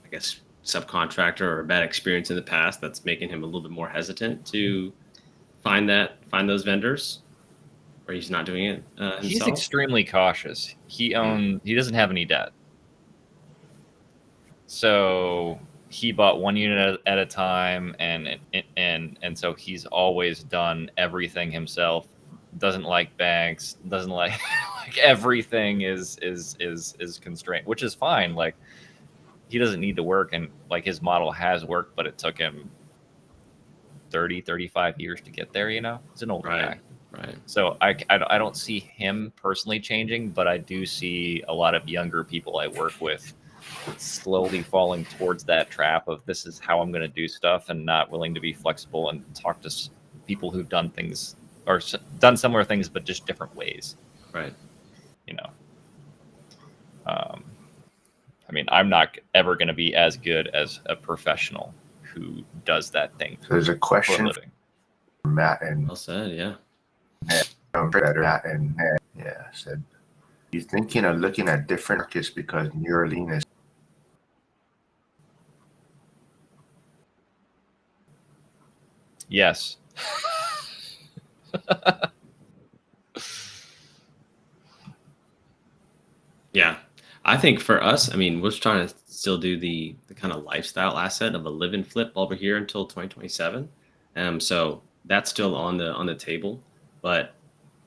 I guess, subcontractor or a bad experience in the past that's making him a little bit more hesitant to find those vendors, or he's not doing it himself? he's extremely cautious. He doesn't have any debt, so he bought one unit at a time, and so he's always done everything himself. Doesn't like banks. Doesn't like like everything is constrained, which is fine. Like he doesn't need to work, and like his model has worked, but it took him 35 years to get there. He's an old guy. Right. So I don't see him personally changing, but I do see a lot of younger people I work with slowly falling towards that trap of this is how I'm going to do stuff, and not willing to be flexible and talk to people who've done things or done similar things, but just different ways. Right. I mean, I'm not ever going to be as good as a professional who does that thing. So there's a for a question living. for Matt and Well said. Yeah. Matt and said, you thinking of looking at different markets because New Orleans is Yes. Yeah. I think for us, I mean, we're trying to still do the kind of lifestyle asset of a live and flip over here until 2027. So that's still on the table. But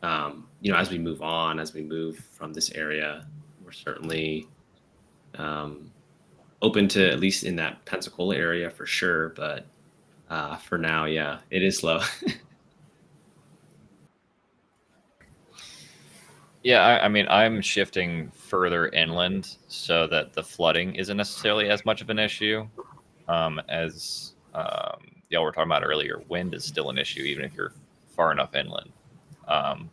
as we move on, as we move from this area, we're certainly open to at least in that Pensacola area for sure. But for now, yeah, it is slow. Yeah, I mean, I'm shifting further inland so that the flooding isn't necessarily as much of an issue as y'all were talking about earlier. Wind is still an issue, even if you're far enough inland. And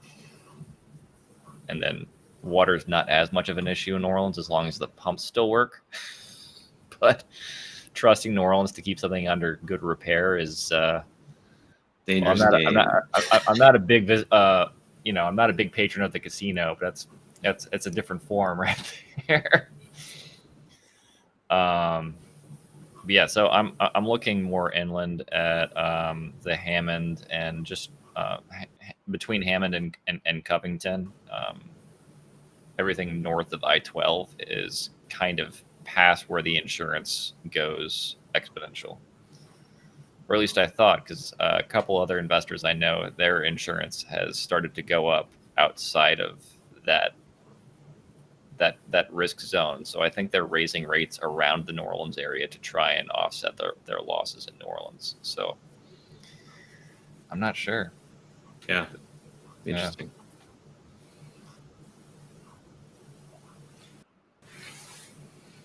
then water's not as much of an issue in New Orleans as long as the pumps still work. But trusting New Orleans to keep something under good repair is Dangerous I'm not a big I'm not a big patron of the casino, but it's a different form right there. But yeah, so I'm looking more inland at the Hammond and just between Hammond and Covington. Everything north of I-12 is kind of past where the insurance goes exponential. Or at least I thought, because a couple other investors I know, their insurance has started to go up outside of that risk zone. So I think they're raising rates around the New Orleans area to try and offset their losses in New Orleans. So I'm not sure. Yeah. Interesting.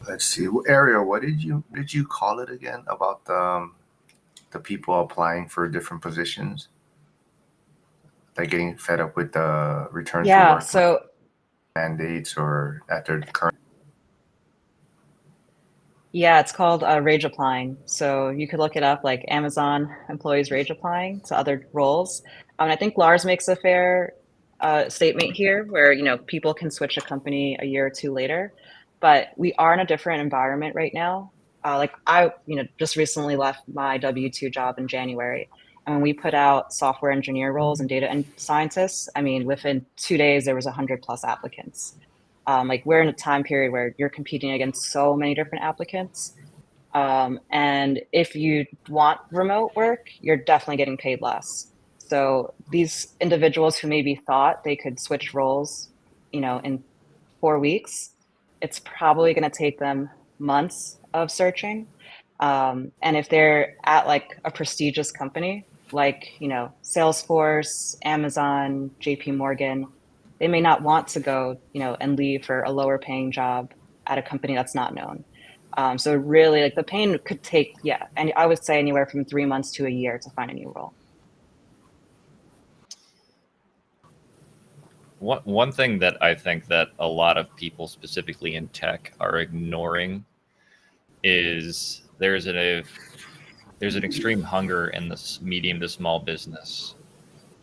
Let's see, Ariel, what did you call it again about the people applying for different positions? They're getting fed up with the return to work So mandates or at their current. yeah, it's called rage applying. So you could look it up, like Amazon employees rage applying to other roles. And I think Lars makes a fair statement here, where people can switch a company a year or two later, but we are in a different environment right now. Like I, just recently left my W-2 job in January, and when we put out software engineer roles and data scientists, I mean, within 2 days there was 100+ applicants. Like we're in a time period where you're competing against so many different applicants. And if you want remote work, you're definitely getting paid less. So these individuals who maybe thought they could switch roles, in 4 weeks, it's probably going to take them months of searching. And if they're at like a prestigious company, like, Salesforce, Amazon, JP Morgan, they may not want to go, and leave for a lower paying job at a company that's not known. So really, like the pain could take, and I would say anywhere from 3 months to a year to find a new role. One thing that I think that a lot of people, specifically in tech, are ignoring is there's an extreme hunger in this medium to small business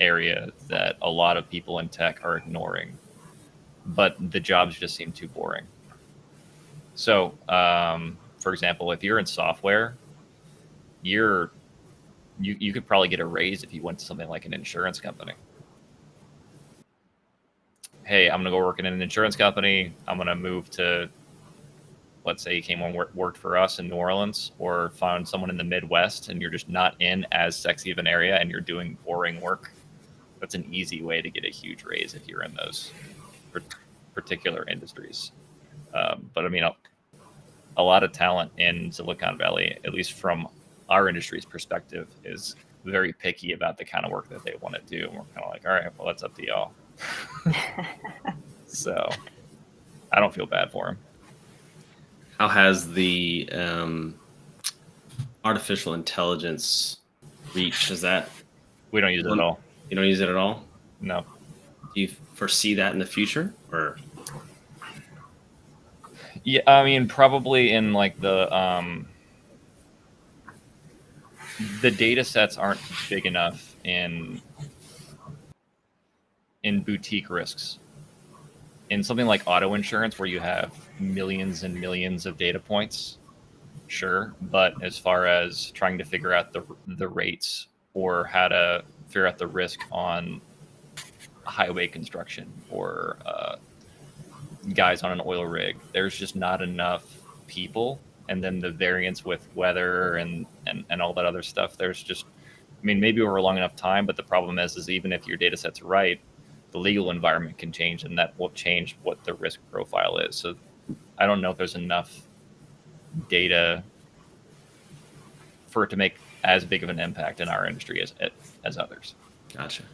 area that a lot of people in tech are ignoring, but the jobs just seem too boring. So, for example, if you're in software, you could probably get a raise if you went to something like an insurance company. Hey, I'm gonna go work in an insurance company. I'm gonna move to, let's say you came on worked for us in New Orleans, or found someone in the Midwest, and you're just not in as sexy of an area and you're doing boring work. That's an easy way to get a huge raise if you're in those particular industries. But I mean, a lot of talent in Silicon Valley, at least from our industry's perspective, is very picky about the kind of work that they want to do. And we're kind of like, all right, well, that's up to y'all. So I don't feel bad for him. How has the artificial intelligence reach? Is that We don't use it at all. You don't use it at all? No. Do you foresee that in the future, or? Yeah, I mean, probably in like the data sets aren't big enough in boutique risks. In something like auto insurance, where you have millions and millions of data points, sure. But as far as trying to figure out the rates, or how to figure out the risk on highway construction, or guys on an oil rig, there's just not enough people. And then the variance with weather and all that other stuff, there's just, I mean, maybe over a long enough time, but the problem is even if your data set's right, the legal environment can change, and that will change what the risk profile is. So I don't know if there's enough data for it to make as big of an impact in our industry as others. Gotcha.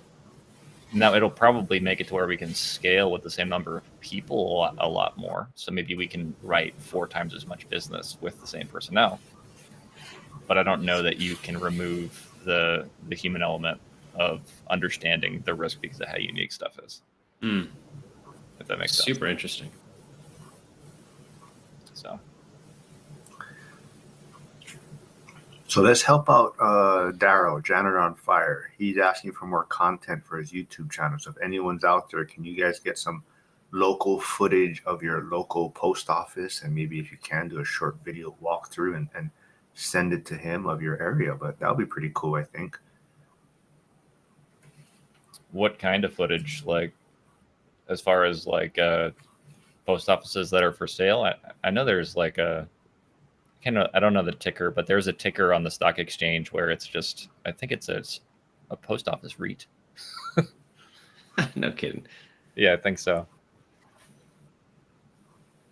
Now, it'll probably make it to where we can scale with the same number of people a lot more. So maybe we can write 4 times as much business with the same personnel. But I don't know that you can remove the human element of understanding the risk because of how unique stuff is. If that makes sense. Super interesting. So let's help out Darryl, Janitor on Fire. He's asking for more content for his YouTube channel. So if anyone's out there, can you guys get some local footage of your local post office? And maybe if you can, do a short video walkthrough and send it to him of your area. But that would be pretty cool, I think. What kind of footage? Like, as far as like post offices that are for sale? I know there's like a, I don't know the ticker, but there's a ticker on the stock exchange where it's just, I think it's a post office REIT. No kidding. Yeah, I think so.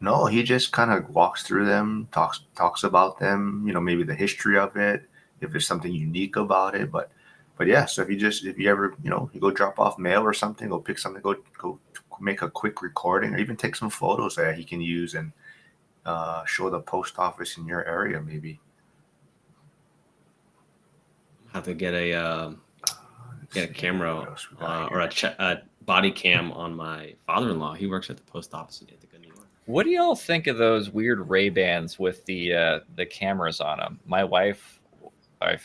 No, he just kind of walks through them, talks about them, maybe the history of it, if there's something unique about it. But yeah, so if you ever, you go drop off mail or something, go pick something, go make a quick recording, or even take some photos that he can use and show the post office in your area, maybe. Have to get a camera or a body cam on my father-in-law. He works at the post office in Ithaca, New York. What do y'all think of those weird Ray-Bans with the cameras on them? My wife, I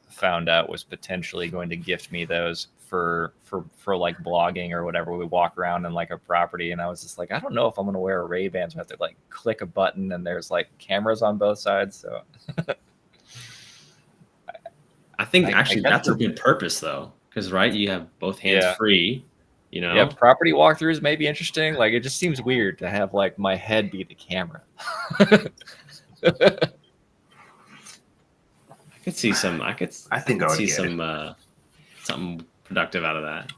found out, was potentially going to gift me those for like blogging or whatever. We walk around in like a property, and I was just like, I don't know if I'm going to wear a Ray-Ban. So I have to like click a button, and there's like cameras on both sides. So I think actually that's a good purpose though, because you have both hands free. Yeah, property walkthroughs may be interesting. Like, it just seems weird to have like my head be the camera. I could see some. I think I would see some something productive out of that.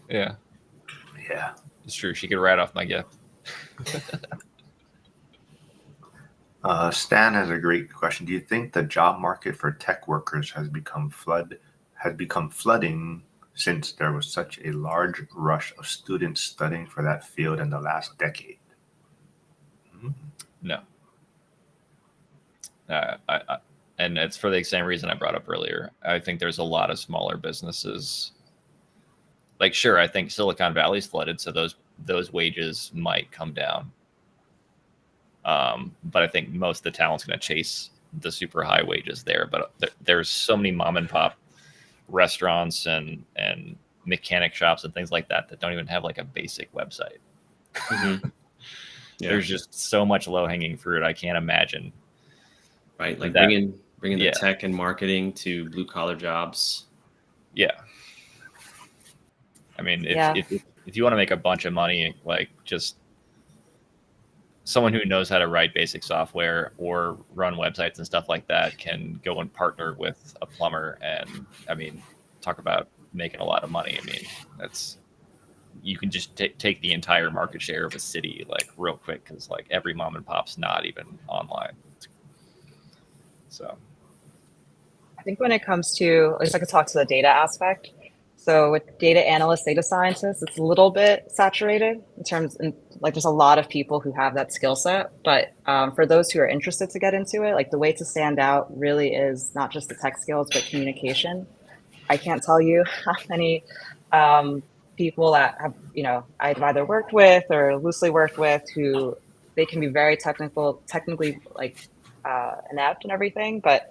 Yeah, it's true. She could write off my gift. Stan has a great question. Do you think the job market for tech workers has become flooding since there was such a large rush of students studying for that field in the last decade. No. And it's for the same reason I brought up earlier. I think there's a lot of smaller businesses. Like, sure, I think Silicon Valley's flooded, so those wages might come down. But I think most of the talent's going to chase the super high wages there. But there's so many mom and pop restaurants and mechanic shops and things like that don't even have like a basic website. Mm-hmm. Yeah. There's just so much low hanging fruit. I can't imagine. Right, like that, bringing the tech and marketing to blue collar jobs. Yeah. I mean, if you want to make a bunch of money, like just someone who knows how to write basic software or run websites and stuff like that can go and partner with a plumber. And I mean, talk about making a lot of money. I mean, you can just take the entire market share of a city like real quick, because like every mom and pop's not even online. So I think when it comes to, at least I could talk to the data aspect. So with data analysts, data scientists, it's a little bit saturated in terms, like there's a lot of people who have that skill set. But for those who are interested to get into it, like the way to stand out really is not just the tech skills, but communication. I can't tell you how many people that have, I've either worked with or loosely worked with who they can be very technically like inept and everything. But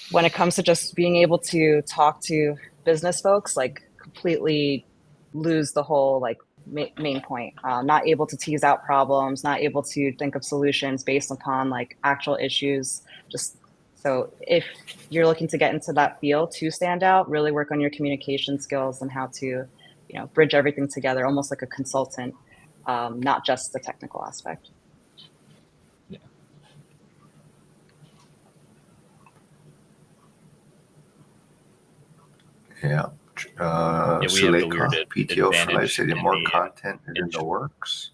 when it comes to just being able to talk to business folks, like completely lose the whole like main point. Not able to tease out problems, not able to think of solutions based upon like actual issues. Just so if you're looking to get into that field to stand out, really work on your communication skills and how to, bridge everything together, almost like a consultant, not just the technical aspect. Yeah. We have the Suleika, weird PTO for advantage said in more the content is in the works.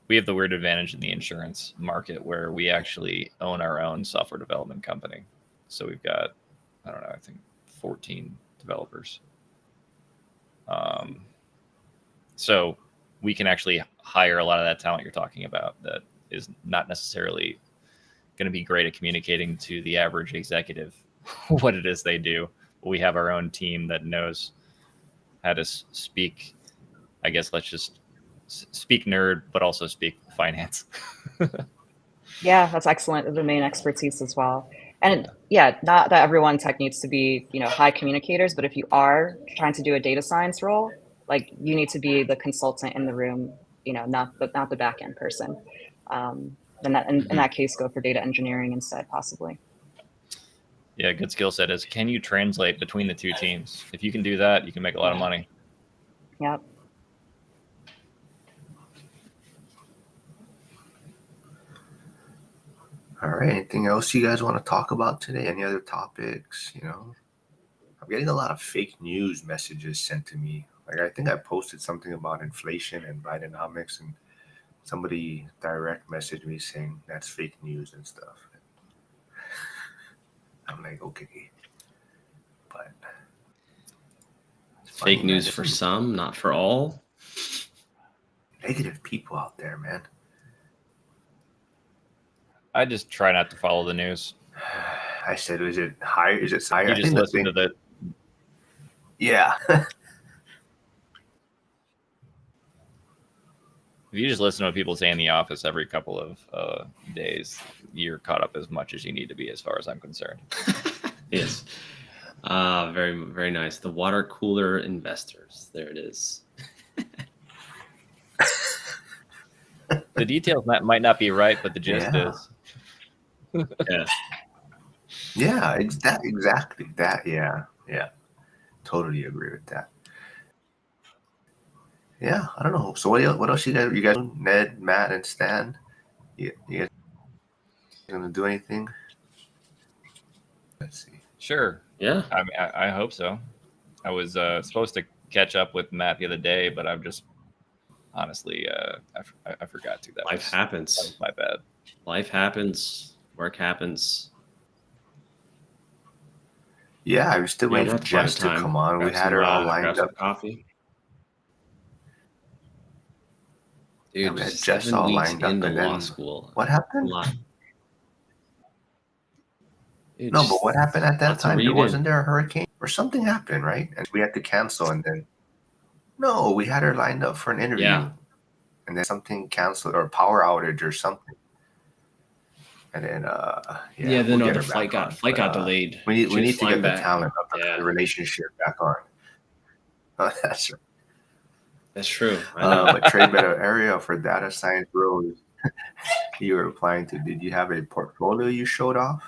We have the weird advantage in the insurance market where we actually own our own software development company. So we've got, I don't know, I think 14 developers. So we can actually hire a lot of that talent you're talking about that is not necessarily going to be great at communicating to the average executive what it is they do. We have our own team that knows how to speak. I guess let's just speak nerd, but also speak finance. Yeah, that's excellent. The domain expertise as well. And yeah, not that everyone tech needs to be, high communicators, but if you are trying to do a data science role, like you need to be the consultant in the room, not the back end person. Then in that case, go for data engineering instead, possibly. Yeah, good skill set is, can you translate between the two teams? If you can do that, you can make a lot of money. Yep. All right. Anything else you guys want to talk about today? Any other topics? I'm getting a lot of fake news messages sent to me. Like I think I posted something about inflation and Bidenomics, and somebody direct messaged me saying that's fake news and stuff. I'm like, okay, but fake news for some, not for all. Negative people out there, man. I just try not to follow the news. I said, is it higher? Is it higher? You just listen to the. Yeah. If you just listen to what people say in the office every couple of days, you're caught up as much as you need to be, as far as I'm concerned. Yes. Very, very nice. The water cooler investors. There it is. The details might not be right, but the gist is. Yeah. Yeah, exactly. That, yeah. Totally agree with that. Yeah, I don't know. So what else you guys, Ned, Matt, and Stan? You guys gonna do anything? Let's see. Sure. Yeah. I mean, I hope so. I was supposed to catch up with Matt the other day, but I'm just honestly, I forgot to. That happens. That was my bad. Life happens. Work happens. Yeah, I was still Yeah, waiting we'll for have to find a Jess to time. come on. We had her all Grab lined some up. coffee. Yeah, Dude, we had just Jess 7 all weeks lined up, into and law then school. what A happened? lot. Dude, No, but what just happened at that lots of time? There wasn't reading. there a hurricane or something happened, right? And we had to cancel, and then no, we had her lined up for an interview, Yeah. and then something canceled or power outage or something, and then Yeah, we'll then get the her back on. flight But got delayed. we She was need to flying get the back. talent of the Yeah, relationship back on. That's right. that's true. I know. But Trey, better area for data science roles you were applying to. Did you have a portfolio you showed off?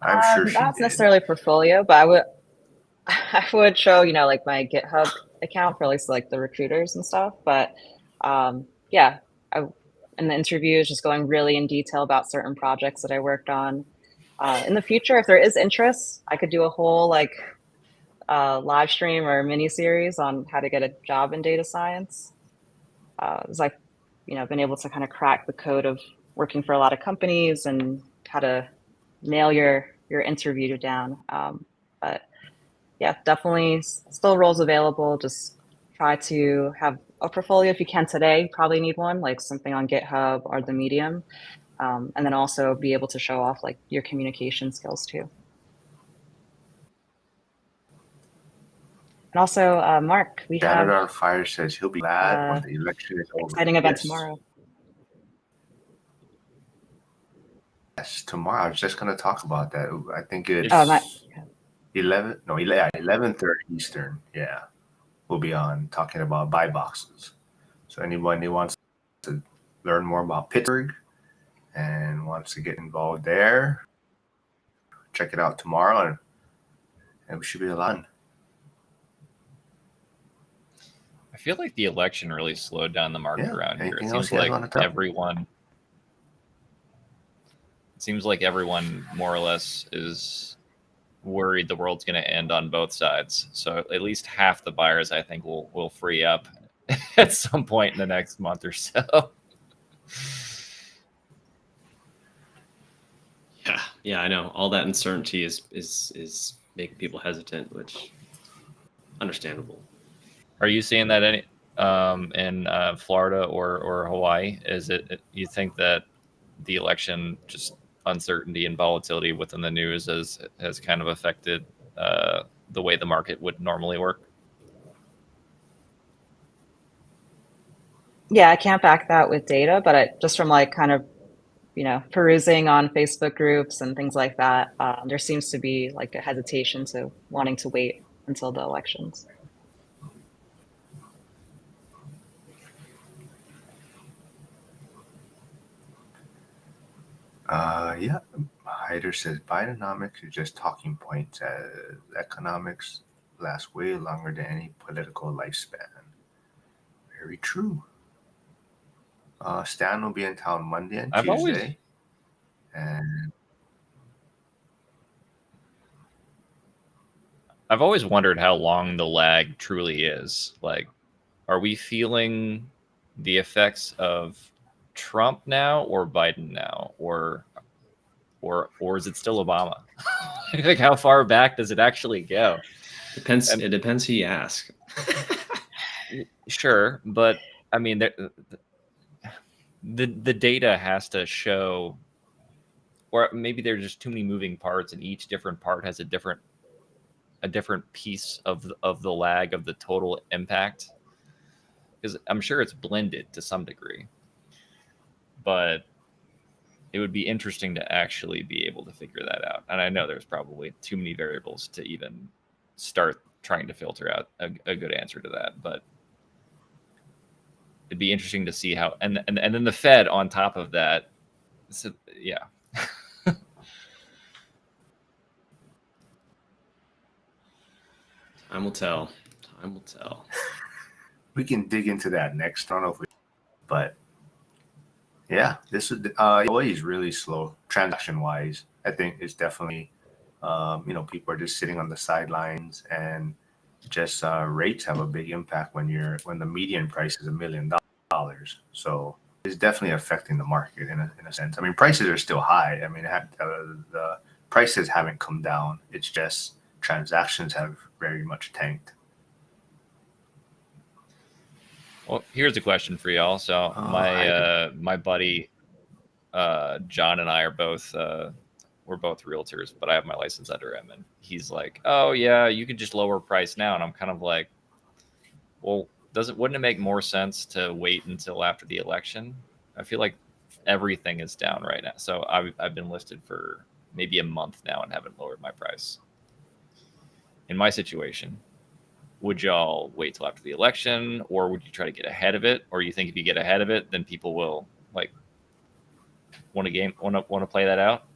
I'm sure she Not did. necessarily portfolio, but I would show, like my GitHub account for at least like the recruiters and stuff. But yeah, in the interviews, just going really in detail about certain projects that I worked on. In the future, if there is interest, I could do a whole like live stream or mini series on how to get a job in data science. It's like, been able to kind of crack the code of working for a lot of companies and how to nail your interview down. But yeah, definitely still roles available. Just try to have a portfolio if you can today. Probably need one, like something on GitHub or the Medium, and then also be able to show off like your communication skills too. And also, Mark, we have Janitor on Fire says he'll be glad when the election is over. exciting event Yes. tomorrow. Yes, tomorrow. I was just going to talk about that. I think it's Oh, 11:30 Eastern. Yeah, we'll be on talking about buy boxes. So anybody who wants to learn more about Pittsburgh and wants to get involved there, check it out tomorrow, and we should be aligned. I feel like the election really slowed down the market Yeah. around here. It Anything else seems you guys like want to talk? everyone more or less is worried the world's going to end on both sides. So at least half the buyers, I think, will free up at some point in the next month or so. Yeah, I know. All that uncertainty is making people hesitant, which understandable. Are you seeing that in Florida or Hawaii? Is it you think that the election, just uncertainty and volatility within the news, has kind of affected the way the market would normally work? Yeah, I can't back that with data, but just from like kind of, perusing on Facebook groups and things like that, there seems to be like a hesitation to wanting to wait until the elections. Yeah. Hyder says Bidenomics is just talking points as economics lasts way longer than any political lifespan. Very true. Stan will be in town Monday and Tuesday. And I've always wondered how long the lag truly is. Like, are we feeling the effects of Trump now or Biden now, or is it still Obama? Like, how far back does it actually go? Depends. It depends who you ask. Sure, but I mean, the data has to show, or maybe there's just too many moving parts, and each different part has a different piece of the lag of the total impact. Because I'm sure it's blended to some degree, but it would be interesting to actually be able to figure that out. And I know there's probably too many variables to even start trying to filter out a good answer to that, but it'd be interesting to see how, and then the Fed on top of that. So, yeah. Time will tell. Time will tell. we can dig into that next. I don't know if we, but yeah, this is always really slow transaction wise. I think it's definitely, people are just sitting on the sidelines, and just rates have a big impact when the median price is $1 million. So is definitely affecting the market in a sense. I mean, prices are still high. I mean, the prices haven't come down. It's just transactions have very much tanked. Well, here's a question for y'all. So my buddy John and I are both we're both realtors, but I have my license under him, and he's like, "Oh yeah, you can just lower price now," and I'm kind of like, "Well, wouldn't it make more sense to wait until after the election?" I feel like everything is down right now, so I've been listed for maybe a month now and haven't lowered my price. In my situation, would y'all wait till after the election, or would you try to get ahead of it? Or you think if you get ahead of it, then people will like want to play that out?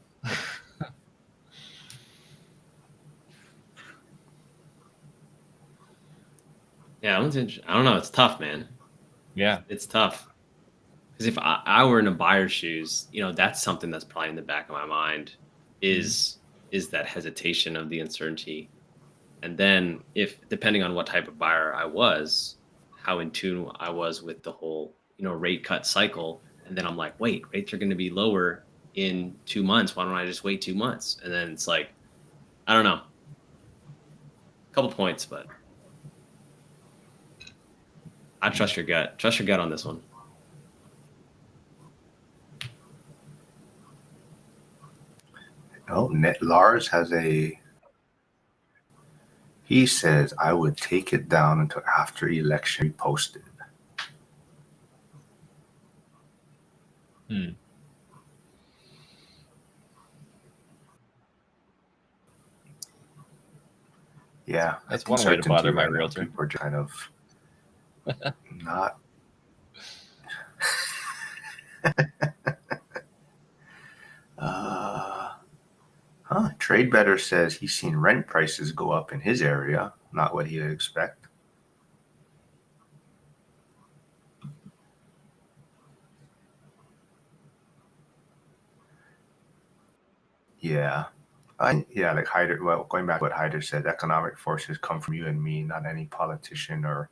Yeah, I don't know. It's tough, man. Yeah, It's tough. Because if I were in a buyer's shoes, that's something that's probably in the back of my mind is that hesitation of the uncertainty. And then depending on what type of buyer I was, how in tune I was with the whole, rate cut cycle. And then I'm like, wait, rates are going to be lower in 2 months. Why don't I just wait 2 months? And then it's like, I don't know. A couple points, but I trust your gut. Trust your gut on this one. Oh, Lars has he says, I would take it down until after election posted. Yeah, that's one way to bother my realtor. People are kind of not. Trade Better says he's seen rent prices go up in his area, not what he'd expect. Yeah. Like Hyder, well, going back to what Hyder said, economic forces come from you and me, not any politician or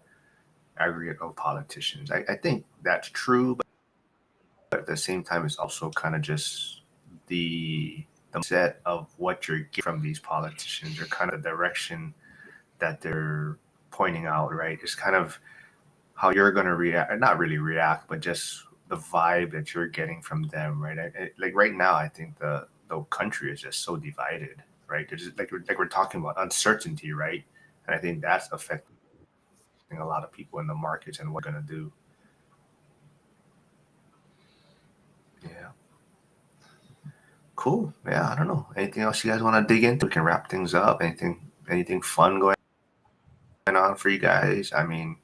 aggregate of politicians. I think that's true, but at the same time, it's also kind of just the set of what you're getting from these politicians or kind of direction that they're pointing out, right? It's kind of how you're going to react, not really react, but just the vibe that you're getting from them, right? Like right now, I think the country is just so divided, right? There's just, like we're talking about uncertainty, right? And I think that's affecting a lot of people in the markets and what we're going to do. Yeah. Cool. Yeah, I don't know. Anything else you guys want to dig into? We can wrap things up. Anything fun going on for you guys? I mean,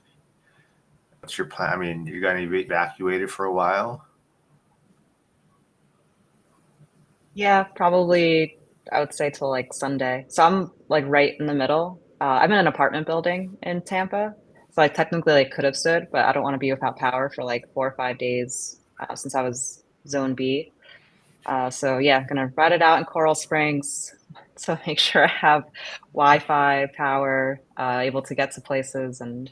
what's your plan? I mean, you're going to be evacuated for a while? Yeah, probably I would say till like Sunday. So I'm like right in the middle. I'm in an apartment building in Tampa. So I technically like could have stood, but I don't want to be without power for like 4 or 5 days since I was zone B. So yeah, I'm gonna ride it out in Coral Springs to make sure I have Wi-Fi, power, able to get to places, and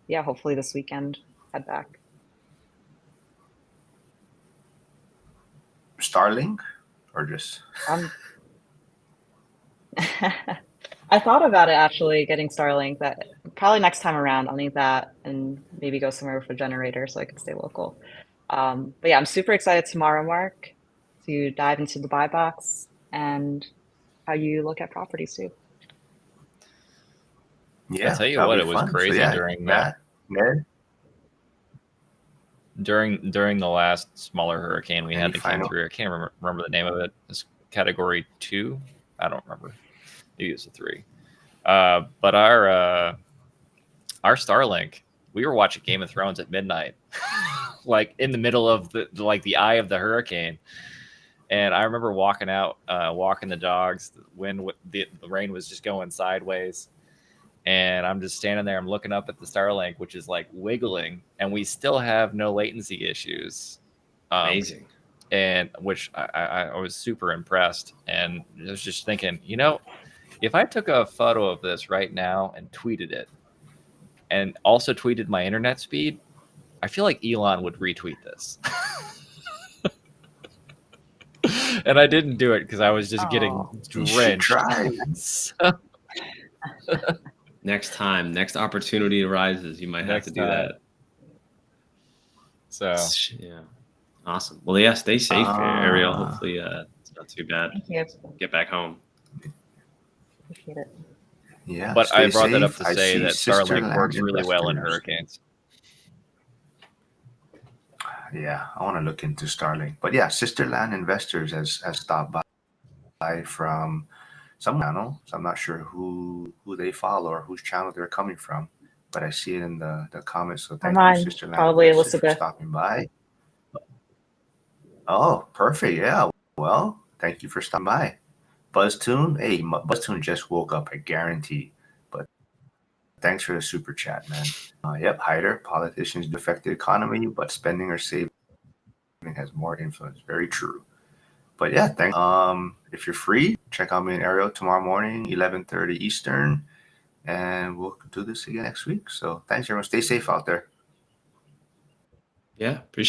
yeah, hopefully this weekend head back. Starlink or just I thought about it actually getting Starlink. That probably next time around I'll need that and maybe go somewhere with a generator so I can stay local. But yeah, I'm super excited tomorrow, Mark, to dive into the buy box and how you look at properties too. Yeah, I'll tell you what, it was crazy during that. Ned? During the last smaller hurricane we had that came through. I can't remember the name of it. It's category 2. I don't remember. Maybe it's a 3. But our Starlink, we were watching Game of Thrones at midnight, like in the middle of the eye of the hurricane. And I remember walking out, walking the dogs. The rain was just going sideways. And I'm just standing there. I'm looking up at the Starlink, which is like wiggling, and we still have no latency issues. Amazing. And which I was super impressed. And I was just thinking, if I took a photo of this right now and tweeted it, and also tweeted my internet speed, I feel like Elon would retweet this. And I didn't do it because I was just getting You should drenched. try. So, Next opportunity arises, you might have Next to do time. that. so Yeah. Awesome. Well, yeah, stay safe, Ariel. Hopefully it's not too bad. Thank you. Get back home. Appreciate it. Yeah, but I stay brought that up safe. to I say see that Sister Starlink Land works really well in investors. hurricanes. Yeah, I want to look into Starlink. But yeah, Sister Land Investors has stopped by from some channel. So I'm not sure who they follow or whose channel they're coming from. But I see it in the comments. So thank you, Mine, Sister Land probably Investors, for Elizabeth. stopping by. Oh, perfect. Yeah. Well, thank you for stopping by. BuzzTune. Hey, BuzzTune just woke up, I guarantee. But thanks for the super chat, man. Yep, Hyder. Politicians do affect the economy, but spending or saving has more influence. Very true. But yeah, thanks. If you're free, check out me and Ariel tomorrow morning, 11:30 Eastern, and we'll do this again next week. So thanks, everyone. Stay safe out there. Yeah, appreciate